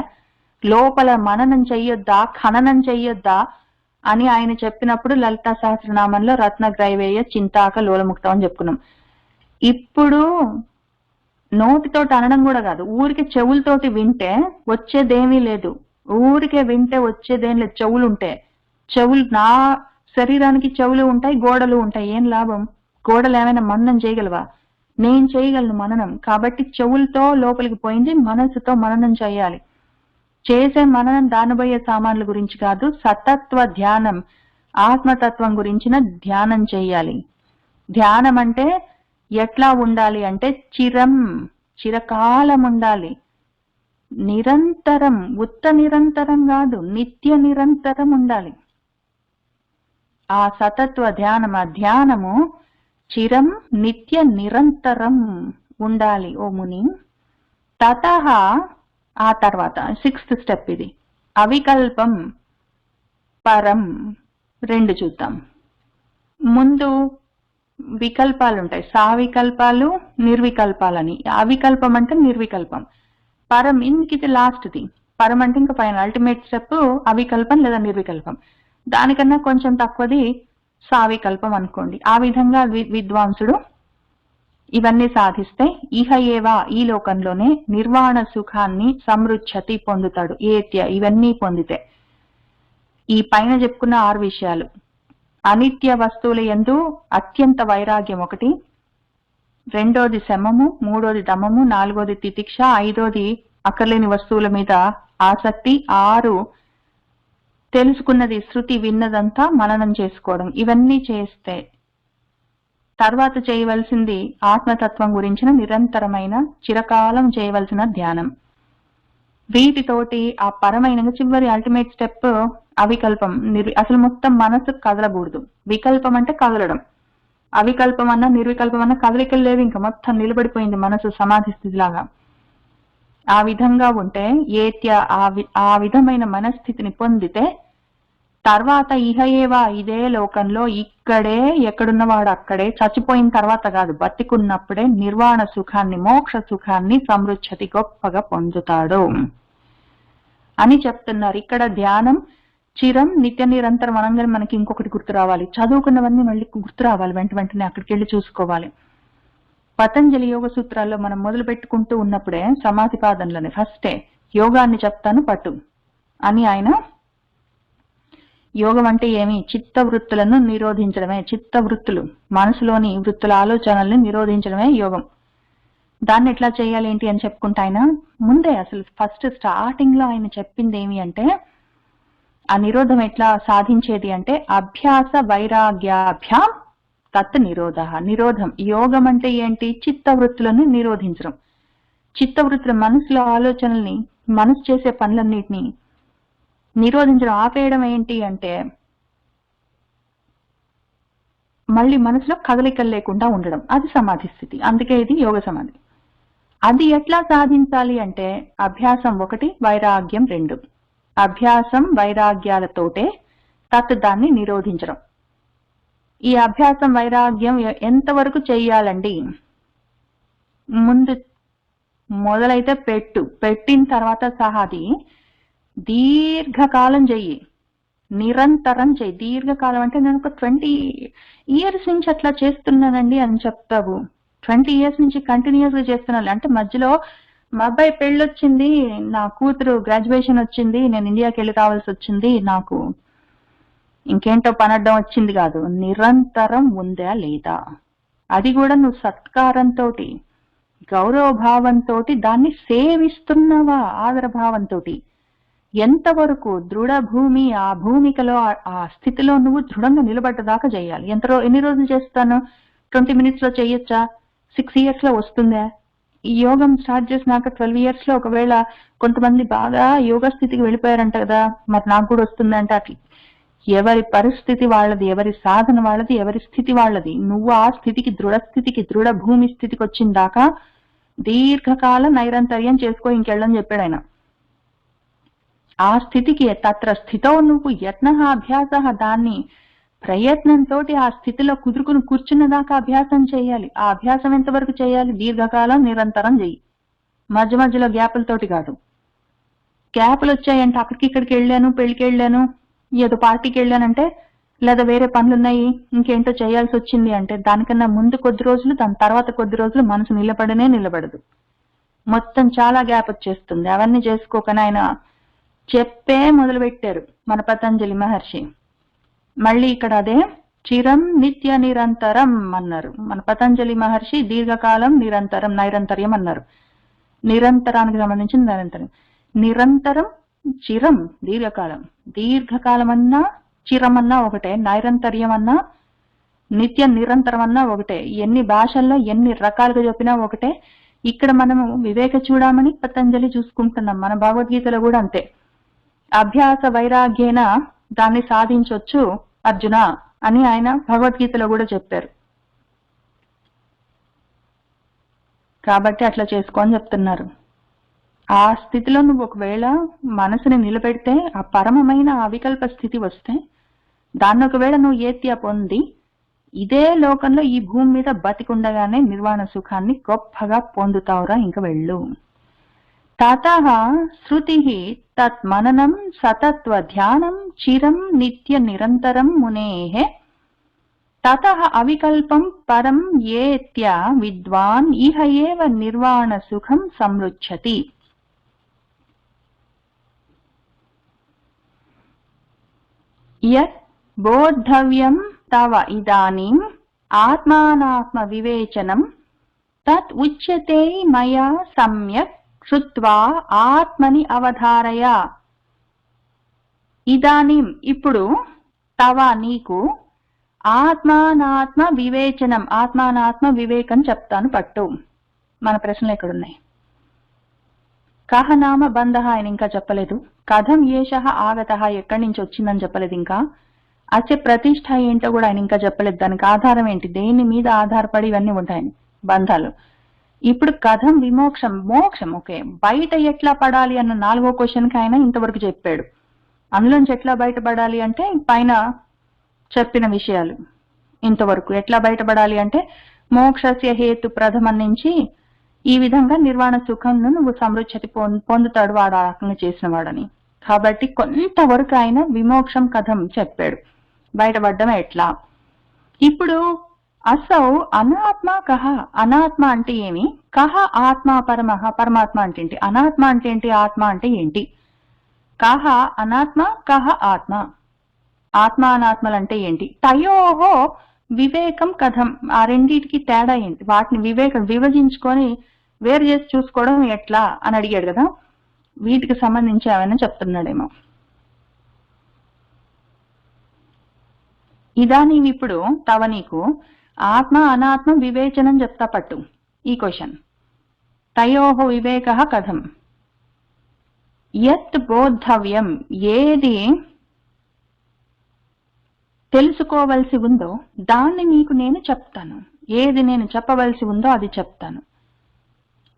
లోపల మననం చెయ్యొద్దా, ఖననం చెయ్యొద్దా అని ఆయన చెప్పినప్పుడు లలితా సహస్రనామంలో రత్నగ్రైవేయ చింతాక లోలముక్తం అని చెప్పుకున్నాం. ఇప్పుడు నోటితోటి అనడం కూడా కాదు, ఊరికే చెవులతోటి వింటే వచ్చేదేమీ లేదు. ఊరికే వింటే వచ్చేదేం లేదు. చెవులు నా శరీరానికి చెవులు ఉంటాయి, గోడలు ఉంటాయి, ఏం లాభం? గోడలు ఏమైనా మననం చేయగలవా? నేను చేయగలను మననం. కాబట్టి చెవులతో లోపలికి పోయింది, మనసుతో మననం చేయాలి. చేసే మననం దానబోయే సామాన్ల గురించి కాదు, సతత్వ ధ్యానం, ఆత్మతత్వం గురించిన ధ్యానం చెయ్యాలి. ధ్యానం అంటే ఎట్లా ఉండాలి అంటే చిరకాలం ఉండాలి, నిరంతరం, ఉత్త నిరంతరం కాదు, నిత్య నిరంతరం ఉండాలి. ఆ సతత్వ ధ్యానం, ఆ ధ్యానము చిరం నిత్య నిరంతరం ఉండాలి ఓ ముని. తతః, ఆ తర్వాత 6th స్టెప్ ఇది, అవికల్పం పరం. 2 చూద్దాం. ముందు వికల్పాలు ఉంటాయి, సావికల్పాలు, నిర్వికల్పాలని. అవికల్పం అంటే నిర్వికల్పం, పరం ఇందుకు ఇది లాస్ట్ది. పరం అంటే ఇంకా ఫైనల్ అల్టిమేట్ స్టెప్ అవికల్పం లేదా నిర్వికల్పం. దానికన్నా కొంచెం తక్కువది సావికల్పం అనుకోండి. ఆ విధంగా విద్వాంసుడు ఇవన్నీ సాధిస్తే ఇహ ఏవా ఈ లోకంలోనే నిర్వాణ సుఖాన్ని సమృచ్చతి పొందుతాడు. ఏత్య ఇవన్నీ పొందితే ఈ పైన చెప్పుకున్న 6 విషయాలు, అనిత్య వస్తువుల యందు అత్యంత వైరాగ్యం ఒకటి, రెండోది శమము, మూడోది దమము, నాలుగోది తితిక్ష, ఐదోది అక్కర్లేని వస్తువుల మీద ఆసక్తి, 6 తెలుసుకున్నది శృతి విన్నదంతా మననం చేసుకోవడం. ఇవన్నీ చేస్తే తర్వాత చేయవలసింది ఆత్మతత్వం గురించిన నిరంతరమైన చిరకాలం చేయవలసిన ధ్యానం. వీటితోటి ఆ పరమైన చివరి అల్టిమేట్ స్టెప్ అవికల్పం. అసలు మొత్తం మనసు కదలకూడదు. వికల్పం అంటే కదలడం, అవికల్పం అన్నా నిర్వికల్పం అన్నా కదలికలు లేవు, ఇంకా మొత్తం నిలబడిపోయింది మనసు సమాధి స్థితిలాగా. ఆ విధంగా ఉంటే ఏత్య ఆ విధమైన మనస్థితిని పొందితే తర్వాత ఇహ ఏవా ఇదే లోకంలో ఇక్కడే ఎక్కడున్నవాడు అక్కడే, చచ్చిపోయిన తర్వాత కాదు బతికున్నప్పుడే నిర్వాణ సుఖాన్ని మోక్ష సుఖాన్ని సమృచ్చతి గొప్పగా పొందుతాడు అని చెప్తున్నారు. ఇక్కడ ధ్యానం చిరం నిత్య నిరంతరం అనగానే మనకి ఇంకొకటి గుర్తు రావాలి, చదువుకున్నవన్నీ మళ్ళీ గుర్తు రావాలి, వెంటనే అక్కడికి వెళ్ళి చూసుకోవాలి. పతంజలి యోగ సూత్రాల్లో మనం మొదలు పెట్టుకుంటూ ఉన్నప్పుడే సమాధి పాదంలోనే ఫస్టే యోగాన్ని చెప్తాను పట్టు అని ఆయన, యోగం అంటే ఏమి? చిత్త వృత్తులను నిరోధించడమే. చిత్త వృత్తులు, మనసులోని వృత్తుల ఆలోచనల్ని నిరోధించడమే యోగం. దాన్ని ఎట్లా చేయాలి ఏంటి అని చెప్పుకుంటే ఆయన ముందే అసలు ఫస్ట్ స్టార్టింగ్ లో ఆయన చెప్పింది ఏమి అంటే, ఆ నిరోధం ఎట్లా సాధించేది అంటే అభ్యాస వైరాగ్యాభ్యాం తత్ నిరోధ. నిరోధం యోగం అంటే ఏంటి? చిత్త వృత్తులను నిరోధించడం. చిత్త వృత్తుల మనసులో ఆలోచనల్ని, మనసు చేసే పనులన్నిటినీ నిరోధించడం, ఆపేయడం ఏంటి అంటే మళ్ళీ మనసులో కదలికలు లేకుండా ఉండడం. అది సమాధి స్థితి. అందుకే ఇది యోగ సమాధి. అది ఎట్లా సాధించాలి అంటే అభ్యాసం 1, వైరాగ్యం 2. అభ్యాసం వైరాగ్యాలతోటే తత్ దాన్ని నిరోధించడం. ఈ అభ్యాసం వైరాగ్యం ఎంతవరకు చెయ్యాలండి? ముందు మొదలైతే పెట్టిన తర్వాత సహాది దీర్ఘకాలం చెయ్యి, నిరంతరం చెయ్యి. దీర్ఘకాలం అంటే నేను ఒక 20 years నుంచి అట్లా చేస్తున్నానండి అని చెప్తావు. 20 years నుంచి కంటిన్యూస్ గా చేస్తున్నాను అంటే మధ్యలో మా అబ్బాయి పెళ్ళొచ్చింది, నా కూతురు గ్రాడ్యుయేషన్ వచ్చింది, నేను ఇండియాకి వెళ్ళి రావాల్సి వచ్చింది, నాకు ఇంకేంటో పనడ్డం వచ్చింది కాదు. నిరంతరం ఉందా లేదా? అది కూడా నువ్వు సత్కారంతో, గౌరవ భావంతో దాన్ని సేవిస్తున్నావా? ఆదర భావంతో ఎంతవరకు దృఢ భూమి, ఆ భూమికలో ఆ స్థితిలో నువ్వు దృఢంగా నిలబడ్డదాకా చేయాలి. ఎన్ని రోజులు చేస్తాను? 20 minutes లో చేయొచ్చా? 6 years లో వస్తుందా? ఈ యోగం స్టార్ట్ చేసినాక 12 years లో ఒకవేళ కొంతమంది బాగా యోగ స్థితికి వెళ్ళిపోయారంట కదా, మరి నాకు కూడా వస్తుందంటే అట్లా ఎవరి పరిస్థితి వాళ్ళది, ఎవరి సాధన వాళ్ళది, ఎవరి స్థితి వాళ్ళది. నువ్వు ఆ స్థితికి, దృఢ స్థితికి, దృఢ భూమి స్థితికి వచ్చిన దాకా దీర్ఘకాల నైరంతర్యం చేసుకో, ఇంకెళ్ళని చెప్పాడు ఆయన. ఆ స్థితికి తత్ర స్థితో నువ్వు యత్న అభ్యాస, దాన్ని ప్రయత్నంతో ఆ స్థితిలో కుదురుకుని కూర్చున్న దాకా అభ్యాసం చేయాలి. ఆ అభ్యాసం ఎంతవరకు చేయాలి? దీర్ఘకాలం నిరంతరం చెయ్యి, మధ్య మధ్యలో గ్యాపులతోటి కాదు. గ్యాపులు వచ్చాయంటే అక్కడికి ఇక్కడికి వెళ్ళాను, పెళ్లికి వెళ్ళాను, ఏదో పార్టీకి వెళ్ళానంటే, లేదా వేరే పనులున్నాయి ఇంకేంటో చేయాల్సి వచ్చింది అంటే దానికన్నా ముందు కొద్ది రోజులు, దాని తర్వాత కొద్ది రోజులు మనసు నిలబడదు. మొత్తం చాలా గ్యాప్ వచ్చేస్తుంది. అవన్నీ చేసుకోకనే ఆయన చెప్పే మొదలు పెట్టారు మన పతంజలి మహర్షి. మళ్ళీ ఇక్కడ అదే చిరం నిత్య నిరంతరం అన్నారు మన పతంజలి మహర్షి. దీర్ఘకాలం నిరంతరం, నైరంతర్యం అన్నారు. నిరంతరానికి సంబంధించిన నిరంతరం, చిరం దీర్ఘకాలం. దీర్ఘకాలం అన్నా చిరం అన్నా ఒకటే, నైరంతర్యం అన్నా నిత్య నిరంతరం అన్నా ఒకటే. ఎన్ని భాషల్లో ఎన్ని రకాలుగా చెప్పినా ఒకటే. ఇక్కడ మనము వివేక చూడమని పతంజలి చూసుకుంటున్నాం. మన భగవద్గీతలో కూడా అంతే. అభ్యాస వైరాగ్యేన దాన్ని సాధించొచ్చు అర్జున అని ఆయన భగవద్గీతలో కూడా చెప్పారు. కాబట్టి అట్లా చేసుకొని చెప్తున్నారు. ఆ స్థితిలో నువ్వు ఒకవేళ మనసుని నిలబెడితే, ఆ పరమమైన అవికల్ప స్థితి వస్తే, దాన్ని ఒకవేళ నువ్వు ఏత్య పొంది ఇదే లోకంలో ఈ భూమి మీద బతికుండగానే నిర్వాణ సుఖాన్ని గొప్పగా పొందుతావురా, ఇంక వెళ్ళు. తతః శృతిః తత్ మననం సతత్వ ధ్యానం చిరం నిత్య నిరంతరం మునేః తతః అవికల్పం పరం ఏత్య విద్వాన్ ఇహ ఏవ నిర్వాణ సుఖం సమృచ్ఛతి. యత్ బోద్ధవ్యం తవ ఇదానీం ఆత్మానాత్మ వివేచనం తత్ ఉచ్యతే మయా సమ్యక్ శ్రుత్వా ఆత్మని అవధారయ. ఇదానీం ఇప్పుడు తవ నీకు ఆత్మానాత్మ వివేచనం ఆత్మానాత్మ వివేకం చెప్తాను పట్టు. మన ప్రశ్నలు ఎక్కడున్నాయి? కహ నామ బంధ ఆయన ఇంకా చెప్పలేదు. కథం ఏషః ఆగతః ఎక్కడి నుంచి వచ్చిందని చెప్పలేదు. ఇంకా అచ్చే ప్రతిష్ఠ ఏంటో కూడా ఆయన ఇంకా చెప్పలేదు. దానికి ఆధారం ఏంటి, దేని మీద ఆధారపడి ఇవన్నీ ఉంటాయని బంధాలు. ఇప్పుడు కథం విమోక్షం మోక్షం ఓకే బయట ఎట్లా పడాలి అన్న 4వ క్వశ్చన్కి ఆయన ఇంతవరకు చెప్పాడు. అందులోంచి ఎట్లా బయటపడాలి అంటే పైన చెప్పిన విషయాలు ఇంతవరకు. ఎట్లా బయటపడాలి అంటే మోక్షస్య హేతు ప్రథమం నుంచి ఈ విధంగా నిర్వాణ సుఖంను నువ్వు సమృచ్ఛతి పొందుతాడు వాడు ఆజ్ఞ చేసిన వాడని. కాబట్టి కొంతవరకు ఆయన విమోక్షం కథం చెప్పాడు, బయటపడ్డం ఎట్లా. ఇప్పుడు అసౌ అనాత్మ కహ, అనాత్మ అంటే ఏమి, కహ ఆత్మ పరమః, పరమాత్మ అంటే ఏంటి, అనాత్మ అంటే ఏంటి, ఆత్మ అంటే ఏంటి. కహ అనాత్మ కహ ఆత్మ, ఆత్మ అనాత్మలు అంటే ఏంటి. తయోహో వివేకం కథం, ఆ రెండింటికి తేడా ఏంటి, వాటిని వివేకం విభజించుకొని వేరు చేసి చూసుకోవడం ఎట్లా అని అడిగాడు కదా. వీటికి సంబంధించి ఏమైనా చెప్తున్నాడేమో. ఇదానీ ఇప్పుడు తవ నీకు ఆత్మ అనాత్మ వివేచనం చెప్తా పట్టు. ఈ క్వశ్చన్ తయోహో వివేక కథం. యత్ బోద్ధవ్యం ఏది తెలుసుకోవలసి ఉందో దాన్ని నీకు నేను చెప్తాను, ఏది నేను చెప్పవలసి ఉందో అది చెప్తాను.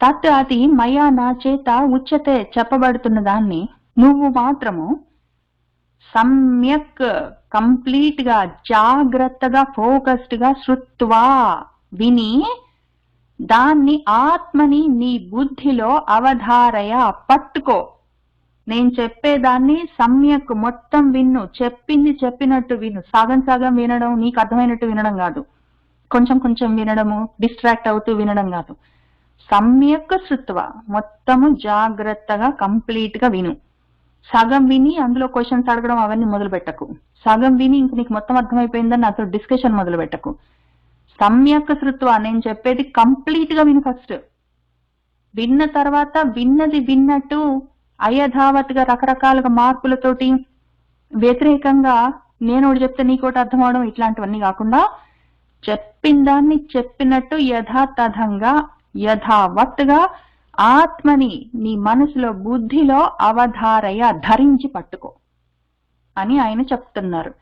తత్ అది మయా నా చేత ఉచ్యతే చెప్పబడుతున్న దాన్ని నువ్వు మాత్రము సమ్యక్ కంప్లీట్ గా జాగ్రత్తగా ఫోకస్డ్ గా శృత్వా విని దాన్ని ఆత్మని నీ బుద్ధిలో అవధారయ పట్టుకో. నేను చెప్పేదాన్ని సమ్యక్ మొత్తం విన్ను, చెప్పింది చెప్పినట్టు విను. సగం సగం వినడం, నీకు అర్థమైనట్టు వినడం కాదు, కొంచెం కొంచెం వినడము, డిస్ట్రాక్ట్ అవుతూ వినడం కాదు. సమ్యక్ శృత్వ మొత్తము జాగ్రత్తగా కంప్లీట్ గా విను. సగం విని అందులో క్వశ్చన్స్ అడగడం అవన్నీ మొదలు పెట్టకు. సగం విని ఇంక నీకు మొత్తం అర్థమైపోయిందని నాతో డిస్కషన్ మొదలు పెట్టకు. సమ్యక్ శృత్వ నేను చెప్పేది కంప్లీట్ గా విను. ఫస్ట్ విన్న తర్వాత విన్నది విన్నట్టు అయథావత్గా రకరకాలుగా మార్పులతోటి వ్యతిరేకంగా నేను ఒకటి చెప్తే నీకోటి అర్థం అవడం ఇట్లాంటివన్నీ కాకుండా చెప్పిన దాన్ని చెప్పినట్టు యథాతథంగా యథావత్తుగా ఆత్మని నీ మనసులో బుద్ధిలో అవధారయ ధరించి పట్టుకో అని ఆయన చెప్తున్నారు.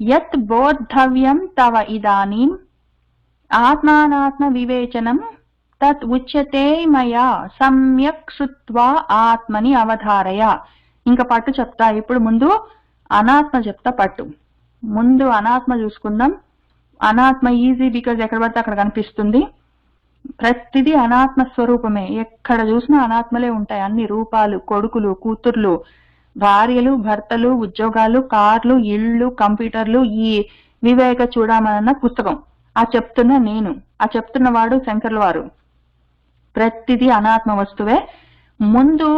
యత్ బోద్ధవ్యం తవ ఇదానీం ఆత్మానాత్మ వివేచనం తత్ ఉచ్యతే మయా సమ్యక్ శృత్వా ఆత్మని అవధారయ. ఇంకా పట్టు చెప్తా. ఇప్పుడు ముందు అనాత్మ చెప్తా పట్టు. ముందు అనాత్మ చూసుకుందాం. అనాత్మ ఈజీ, బికాజ్ ఎక్కడ పడితే అక్కడ కనిపిస్తుంది. ప్రతిదీ అనాత్మ స్వరూపమే, ఎక్కడ చూసినా అనాత్మలే ఉంటాయి. అన్ని రూపాలు, కొడుకులు, కూతుర్లు, భార్యలు, భర్తలు, ఉద్యోగాలు, కార్లు, ఇళ్ళు, కంప్యూటర్లు, ఈ వివేక చూడమన్న పుస్తకం, ఆ చెప్తున్న నేను, ఆ చెప్తున్న వాడు శంకర్ల వారు, ప్రతిదీ అనాత్మ వస్తువే. ముందు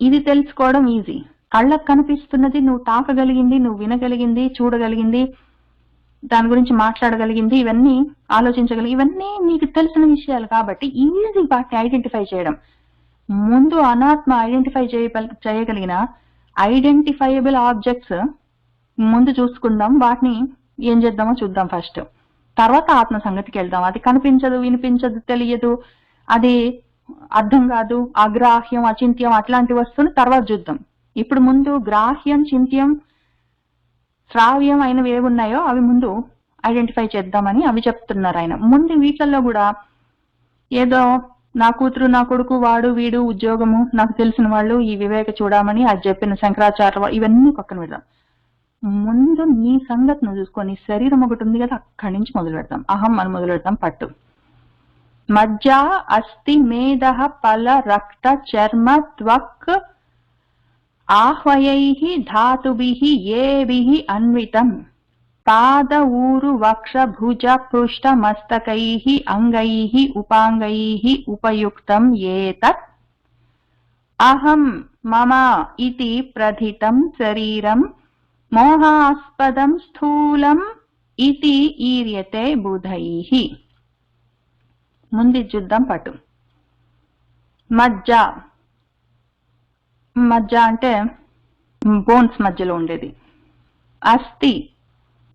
ఇది తెలుసుకోవడం ఈజీ. కళ్ళకు కనిపిస్తున్నది నువ్వు తాకగలిగింది, నువ్వు వినగలిగింది, చూడగలిగింది, దాని గురించి మాట్లాడగలిగింది, ఇవన్నీ ఆలోచించగలిగి, ఇవన్నీ నీకు తెలిసిన విషయాలు కాబట్టి ఈజీ వాటిని ఐడెంటిఫై చేయడం. ముందు అనాత్మ ఐడెంటిఫై చేయగలిగిన ఐడెంటిఫైయబుల్ ఆబ్జెక్ట్స్ ముందు చూసుకుందాం. వాటిని ఏం చేద్దామో చూద్దాం ఫస్ట్. తర్వాత ఆత్మ సంగతికి వెళ్దాం. అది కనిపించదు, వినిపించదు, తెలియదు, అది అర్థం కాదు, అగ్రాహ్యం, అచింత్యం, అట్లాంటి వస్తువులు తర్వాత చూద్దాం. ఇప్పుడు ముందు గ్రాహ్యం, చింత్యం, శ్రావ్యం అయినవి ఏమున్నాయో అవి ముందు ఐడెంటిఫై చేద్దామని అవి చెప్తున్నారు ఆయన. ముందు వీటిల్లో కూడా ఏదో నా కూతురు, నా కొడుకు, వాడు వీడు, ఉద్యోగము, నాకు తెలిసిన వాళ్ళు, ఈ వివేక చూడమని అది చెప్పిన శంకరాచార్య, ఇవన్నీ పక్కన పెడదాం. ముందు నీ సంగతి నువ్వు చూసుకొని, శరీరం ఒకటి ఉంది కదా, అక్కడి నుంచి మొదలు పెడతాం. అహం మనం మొదలు పెడతాం పట్టు. మజ్జా అస్థి మేధః ఫల రక్త చర్మ త్వక్ ఆహ్వయైః ధాతుభిః ఏభిః అన్వితం పాద ఊరు వక్ష భుజ పృష్ఠ మస్తకైః అంగైః ఉపాంగైః ఉపయుక్తం ఏతత్ అహం మమ ఇతి ప్రథితం శరీరం మోహాస్పదం స్థూలం ఇతి ఈర్యతే బుధైః. ముందు చూద్దాం పట్టు. మజ్జ, మజ్జ అంటే బోన్స్ మధ్యలో ఉండేది. అస్థి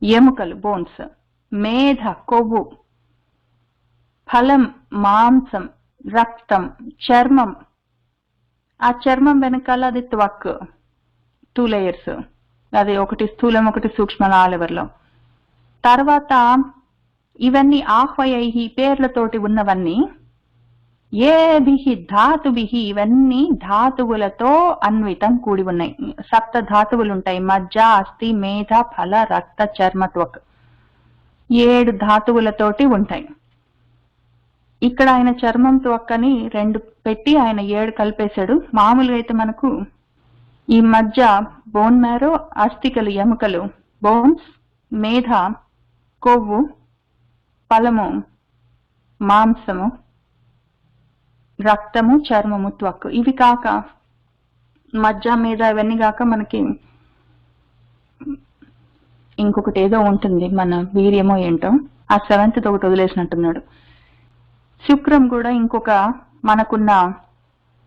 ఎముకలు బోన్స్, మేధ కొవ్వు, ఫలం మాంసం, రక్తం చర్మం, ఆ చర్మం వెనకాల అది త్వక్, 2 లేయర్స్, అది ఒకటి స్థూలం ఒకటి సూక్ష్మ నాలువర్లో. తర్వాత ఇవన్నీ ఆహ్వయైహి పేర్లతోటి ఉన్నవన్నీ, ఏభిహి ధాతుభిహి ఇవన్నీ ధాతువులతో అన్వితం కూడి ఉన్నాయి. 7 ధాతువులు ఉంటాయి. మజ్జ అస్థి మేధ ఫల రక్త చర్మ త్వక్ 7 ధాతువులతోటి ఉంటాయి. ఇక్కడ ఆయన చర్మం త్వక్ అని 2 పెట్టి ఆయన 7 కలిపేశాడు. మామూలుగా అయితే మనకు ఈ మజ్జ బోన్ మ్యారో, అస్థికలు ఎముకలు బోన్స్, మేధ కొవ్వు, ఫలము మాంసము, రక్తము చర్మము త్వక్. ఇవి కాక మజ్జ మీద ఇవన్నీ కాక మనకి ఇంకొకటి ఏదో ఉంటుంది, మన వీర్యమో ఏంటో, ఆ 7th ఒకటి వదిలేసినట్టున్నాడు. శుక్రం కూడా ఇంకొక మనకున్న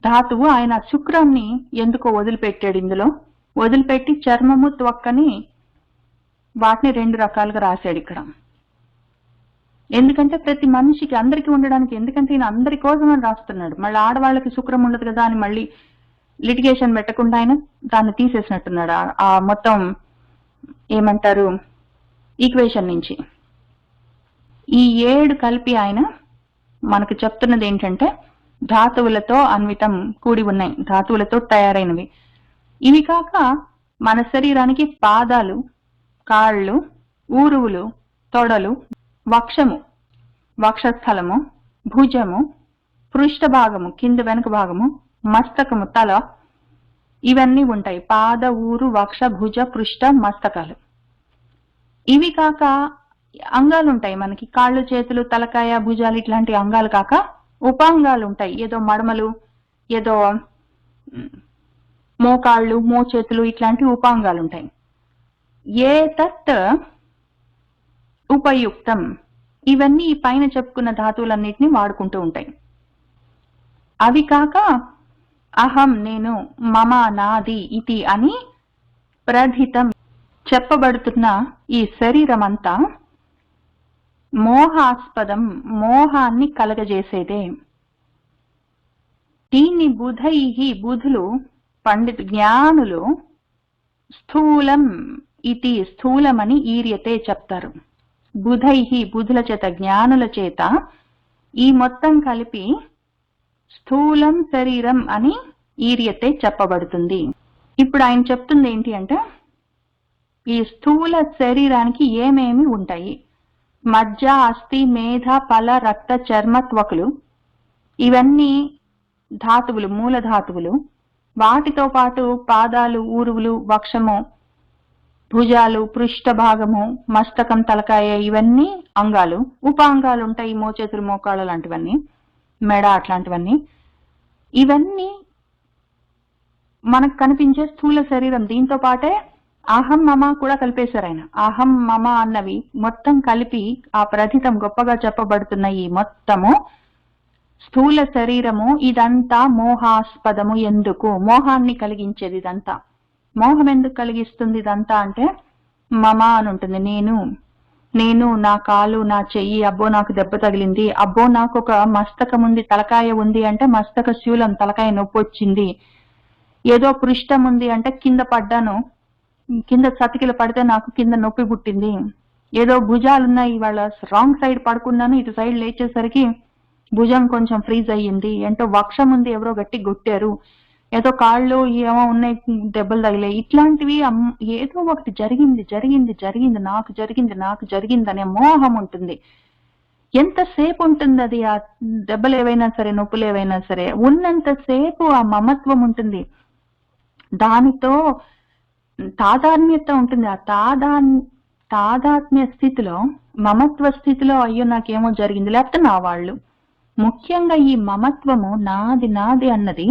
ధాతువు. ఆయన శుక్రాన్ని ఎందుకో వదిలిపెట్టాడు. ఇందులో వదిలిపెట్టి చర్మము త్వక్కని వాటిని 2 రకాలుగా రాశాడు ఇక్కడ. ఎందుకంటే ప్రతి మనిషికి అందరికీ ఉండడానికి, ఎందుకంటే ఈయన అందరి కోసం అని రాస్తున్నాడు. మళ్ళీ ఆడవాళ్ళకి శుక్రం ఉండదు కదా అని మళ్ళీ లిటిగేషన్ పెట్టకుండా ఆయన దాన్ని తీసేసినట్టున్నాడు ఆ మొత్తం ఏమంటారు ఈక్వేషన్ నుంచి. ఈ 7 కలిపి ఆయన మనకు చెప్తున్నది ఏంటంటే ధాతువులతో అన్వితం కూడి ఉన్నాయి, ధాతువులతో తయారైనవి. ఇవి కాక మన శరీరానికి పాదాలు, కాళ్ళు, ఊరువులు, తొడలు, వక్షము వక్షస్థలము, భుజము, పృష్ఠ భాగము కింద వెనుక భాగము, మస్తకము తల, ఇవన్నీ ఉంటాయి. పాద ఊరు వక్ష భుజ పృష్ఠ మస్తకాలు. ఇవి కాక అంగాలు ఉంటాయి మనకి, కాళ్ళు చేతులు తలకాయ భుజాలు ఇట్లాంటి అంగాలు కాక ఉపాంగాలు ఉంటాయి. ఏదో మడమలు, ఏదో మోకాళ్ళు మోచేతులు ఇట్లాంటి ఉపాంగాలు ఉంటాయి. ఏ తత్ ఉపయుక్తం ఇవన్నీ ఈ పైన చెప్పుకున్న ధాతువులన్నిటినీ వాడుకుంటూ ఉంటాయి. అవి కాక అహం నేను, మమ నాది, ఇతి అని ప్రథితం చెప్పబడుతున్న ఈ శరీరం అంతా మోహాస్పదం మోహాన్ని కలగజేసేదే. దీన్ని బుధైహి బుధులు పండితు జ్ఞానులు స్థూలం ఇది స్థూలమని ఈర్యతే చెప్తారు. బుధైహి బుధుల చేత జ్ఞానుల చేత ఈ మొత్తం కలిపి స్థూలం శరీరం అని ఈర్యతే చెప్పబడుతుంది. ఇప్పుడు ఆయన చెప్తుంది ఏంటి అంటే ఈ స్థూల శరీరానికి ఏమేమి ఉంటాయి. మజ్జ అస్థి మేధ ఫల రక్త చర్మ త్వకులు ఇవన్నీ ధాతువులు, మూల ధాతువులు. వాటితో పాటు పాదాలు, ఊరువులు, వక్షము, భుజాలు, పృష్ఠ భాగము, మస్తకం, తలకాయ ఇవన్నీ అంగాలు. ఉపాంగాలు ఉంటాయి, మోచేతులు మోకాళ్ళు లాంటివన్నీ, మెడ అట్లాంటివన్నీ. ఇవన్నీ మనకు కనిపించే స్థూల శరీరం. దీంతో పాటే అహం మమ కూడా కలిపేశారు ఆయన. అహం మమ అన్నవి మొత్తం కలిపి ఆ ప్రథితం గొప్పగా చెప్పబడుతున్న ఈ మొత్తము స్థూల శరీరము. ఇదంతా మోహాస్పదము. ఎందుకు? మోహాన్ని కలిగించేది ఇదంతా. మోహం ఎందుకు కలిగిస్తుంది ఇదంతా అంటే మమ అని ఉంటుంది. నేను నా కాలు, నా చెయ్యి, అబ్బో నాకు దెబ్బ తగిలింది, అబ్బో నాకు ఒక మస్తకం ఉంది, తలకాయ ఉంది అంటే మస్తక శూలం, తలకాయ నొప్పి వచ్చింది. ఏదో పృష్ఠం ఉంది అంటే కింద పడ్డాను, కింద చతికిల పడితే నాకు కింద నొప్పి పుట్టింది. ఏదో భుజాలున్నాయి, ఇవాళ రాంగ్ సైడ్ పడుకున్నాను, ఇటు సైడ్ లేచేసరికి భుజం కొంచెం ఫ్రీజ్ అయ్యింది. ఏంటో వక్షం ఉంది, ఎవరో గట్టి కొట్టారు, ఏదో కాళ్ళు ఏమో ఉన్నాయి, దెబ్బలు తగిలాయి. ఇట్లాంటివి ఏదో ఒకటి జరిగింది, నాకు జరిగింది అనే మోహం ఉంటుంది. ఎంతసేపు ఉంటుంది అది, ఆ దెబ్బలు ఏవైనా సరే, నొప్పులు ఏవైనా సరే, ఉన్నంతసేపు ఆ మమత్వం ఉంటుంది. దానితో తాదాత్మ్యత ఉంటుంది. ఆ తాదాత్మ్య స్థితిలో, మమత్వ స్థితిలో అయ్యో నాకేమో జరిగింది, లేకపోతే నా వాళ్ళు. ముఖ్యంగా ఈ మమత్వము నాది నాది అన్నది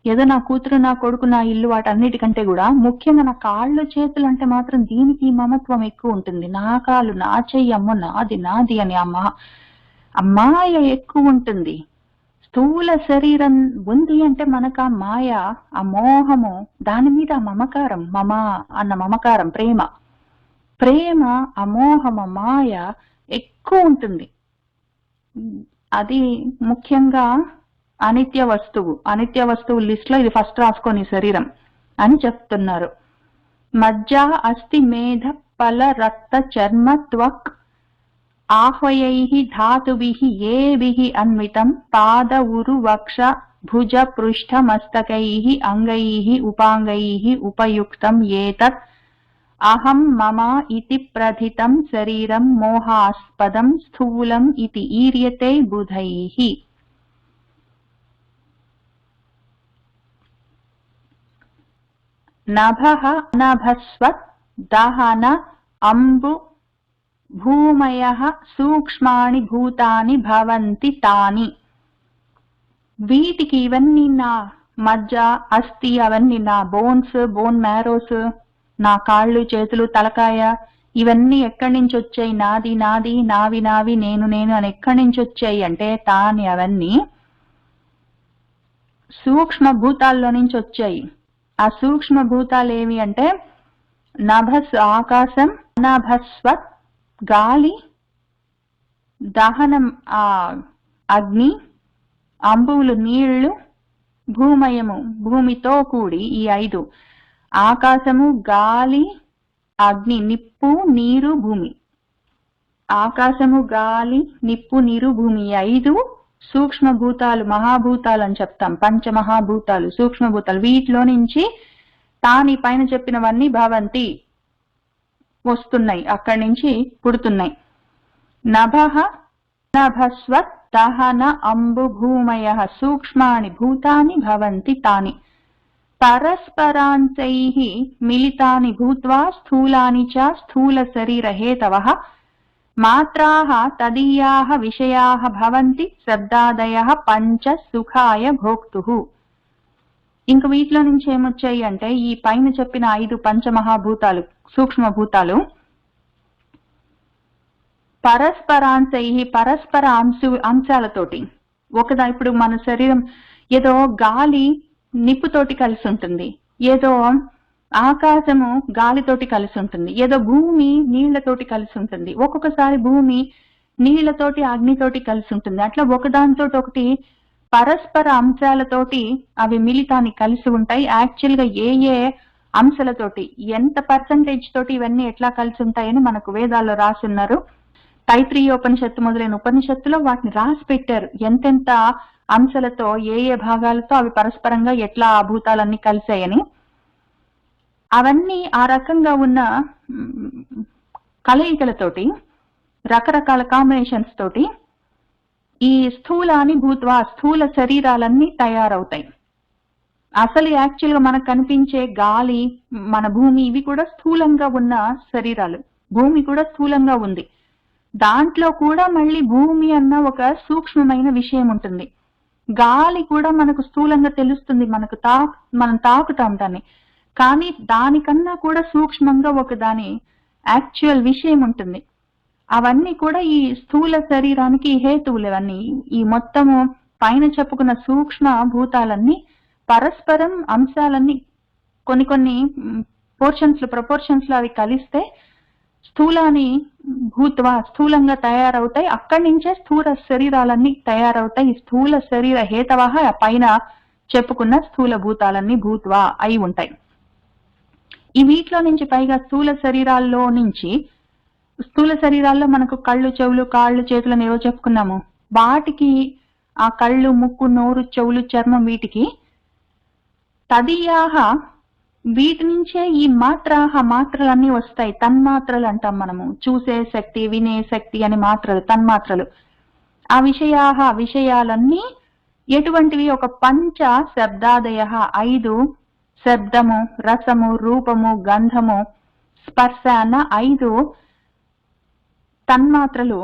ఏదో నా కూతురు, నా కొడుకు, నా ఇల్లు వాటన్నిటికంటే కూడా ముఖ్యంగా నా కాళ్ళు చేతులు అంటే మాత్రం దీనికి ఈ మమత్వం ఎక్కువ ఉంటుంది. నా కాళ్ళు, నా చెయ్యి, అమ్మో నాది నాది అని ఆ మాయ ఎక్కువ ఉంటుంది. స్థూల శరీరం ఉంది అంటే మనకు ఆ మాయ, ఆ మోహము, దాని మీద ఆ మమకారం, మమ అన్న మమకారం, ప్రేమ, అమోహమ, మాయ ఎక్కువ ఉంటుంది. అది ముఖ్యంగా అనిత్య వస్తువు లిస్ట్ లో ఇది ఫస్ట్ రాసుకొని శరీరం అని చెప్తున్నారు. మజ్జ, అస్థి, మేధ, పల, రక్త, చర్మ, త్వక్, ఆహ్వయైః ధాతుభిః ఏభిః అన్వితం పాద, ఉరు, వక్ష, భుజ, పృష్ఠ, మస్తకైః అంగైః ఉపాంగైః ఉపయుక్తం ఏతత్ అహం మమ ఇతి ప్రథితం శరీరం మోహాస్పదం స్థూలం ఇతి ఈర్యతే బుధైః. నభః అనభస్వత్ దహన అంబు భూమయః సూక్ష్మాణి భూతాని భవంతి తాని. వీటికి ఇవన్నీ నా మజ్జ, అస్థి, అవన్నీ నా బోన్ మ్యారోస్, నా కాళ్ళు చేతులు తలకాయ, ఇవన్నీ ఎక్కడి నుంచి వచ్చాయి? నాది నాది, నావి నావి, నేను నేను అని ఎక్కడి నుంచి వచ్చాయి అంటే తాని అవన్నీ సూక్ష్మ భూతాల్లో నుంచి వచ్చాయి. ఆ సూక్ష్మ భూతాలు ఏవి అంటే నభస్ ఆకాశం, అనభస్వత్ గాలి, దహనం ఆ అగ్ని, అంబువులు నీళ్లు, భూమయము భూమితో కూడి ఈ 5 ఆకాశము, గాలి, అగ్ని, నిప్పు, నీరు, భూమి. ఆకాశము, గాలి, నిప్పు, నీరు, భూమి, 5 సూక్ష్మ భూతాలు, మహాభూతాలు అని చెప్తాం. పంచమహాభూతాలు, సూక్ష్మభూతాలు. వీటిలో నుంచి తాని పైన చెప్పినవన్నీ భవంతి వస్తున్నాయి, అక్కడి నుంచి పుడుతున్నాయి. నభః నభస్వత్ దహన అంబు భూమయః సూక్ష్మాని భూతాని భవంతి తాని పరస్పరాంతైః మిలితాని భూత్వా స్థూలాని చ స్థూల శరీర హేతవః మాత్రాః తదీయాః విషయాః భవంతి శబ్దాదయః పంచ సుఖాయ భోక్తుః. ఇంక వీటిలో నుంచి ఏమొచ్చాయి అంటే ఈ పైన చెప్పిన 5 పంచమహాభూతాలు, సూక్ష్మభూతాలు పరస్పర అంశాలతోటి ఇప్పుడు మన శరీరం ఏదో గాలి నిప్పుతోటి కలిసి ఉంటుంది, ఏదో ఆకాశము గాలితోటి కలిసి ఉంటుంది, ఏదో భూమి నీళ్లతోటి కలిసి ఉంటుంది, ఒక్కొక్కసారి భూమి నీళ్లతోటి అగ్నితోటి కలిసి ఉంటుంది. అట్లా ఒకదానితో ఒకటి పరస్పర అంశాలతోటి అవి మిలితాన్ని కలిసి ఉంటాయి. యాక్చువల్ గా ఏ అంశాలతోటి ఎంత పర్సంటేజ్ తోటి ఇవన్నీ ఎట్లా కలిసి ఉంటాయని మనకు వేదాల్లో రాసున్నారు. తైత్రీయోపనిషత్తు మొదలైన ఉపనిషత్తులో వాటిని రాసి పెట్టారు. ఎంతెంత అంశాలతో, ఏ భాగాలతో అవి పరస్పరంగా ఎట్లా ఆ భూతాలన్నీ కలిసాయని. అవన్నీ ఆ రకంగా ఉన్న కలయికలతోటి, రకరకాల కాంబినేషన్స్ తోటి ఈ స్థూలాని భూత్వా స్థూల శరీరాలన్నీ తయారవుతాయి. అసలు యాక్చువల్ గా మనకు కనిపించే గాలి, మన భూమి, ఇవి కూడా స్థూలంగా ఉన్న శరీరాలు. భూమి కూడా స్థూలంగా ఉంది. దాంట్లో కూడా మళ్ళీ భూమి అన్న ఒక సూక్ష్మమైన విషయం ఉంటుంది. గాలి కూడా మనకు స్థూలంగా తెలుస్తుంది, మనం తాకుతాం దాన్ని. కానీ దానికన్నా కూడా సూక్ష్మంగా ఒక దాని యాక్చువల్ విషయం ఉంటుంది. అవన్నీ కూడా ఈ స్థూల శరీరానికి హేతువులు. అవన్నీ ఈ మొత్తము పైన చెప్పుకున్న సూక్ష్మ భూతాలన్నీ పరస్పరం అంశాలన్నీ కొన్ని ప్రపోర్షన్స్ లో అవి కలిస్తే స్థూలాన్ని భూత్వా స్థూలంగా తయారవుతాయి. అక్కడి నుంచే స్థూల శరీరాలన్నీ తయారవుతాయి. ఈ స్థూల శరీర హేతవః పైన చెప్పుకున్న స్థూల భూతాలన్నీ భూత్వా అయి ఉంటాయి. ఈ వీటిలో నుంచి పైగా స్థూల శరీరాల్లో మనకు కళ్ళు, చెవులు, కాళ్ళు, చేతులను ఏవో చెప్పుకున్నాము. వాటికి ఆ కళ్ళు, ముక్కు, నోరు, చెవులు, చర్మం, వీటికి తదీయాః వీటి నుంచే ఈ మాత్రలన్నీ వస్తాయి. తన్మాత్రలు అంటాం మనము. చూసే శక్తి, వినే శక్తి అని మాత్రలు, తన్మాత్రలు. ఆ విషయాలన్నీ ఎటువంటివి? ఒక పంచ శబ్దాదయ 5 శబ్దము, రసము, రూపము, గంధము, స్పర్శ అన్న 5 తన్మాత్రలు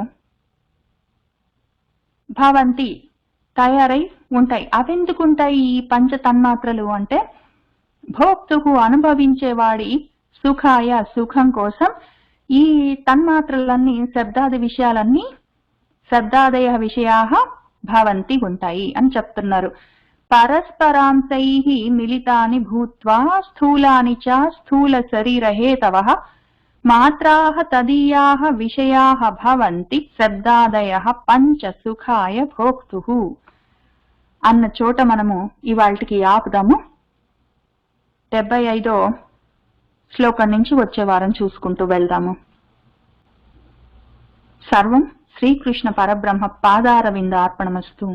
భవంతి తయారై ఉంటాయి. అవెందుకుంటాయి ఈ పంచ తన్మాత్రలు అంటే భోక్తుకు అనుభవించేవాడి సుఖాయ సుఖం కోసం ఈ తన్మాత్రలన్నీ శబ్దాదయ విషయా భవంతి ఉంటాయి అని చెప్తున్నారు. పరస్పరాంశైః మిలితాని భూత్వా స్థూలాని చ స్థూల శరీర హేతవః మాత్రాః తదీయాః విషయాః భవంతి శబ్దాదయః పంచ సుఖాయ భోక్తుః అన్న చోట మనము ఇవాల్టికి ఆపుదాము. 75వ శ్లోకం నుంచి వచ్చే వారం చూసుకుంటూ వెళ్దాము. సర్వం శ్రీకృష్ణ పరబ్రహ్మ పాదారవింద అర్పణమస్తు.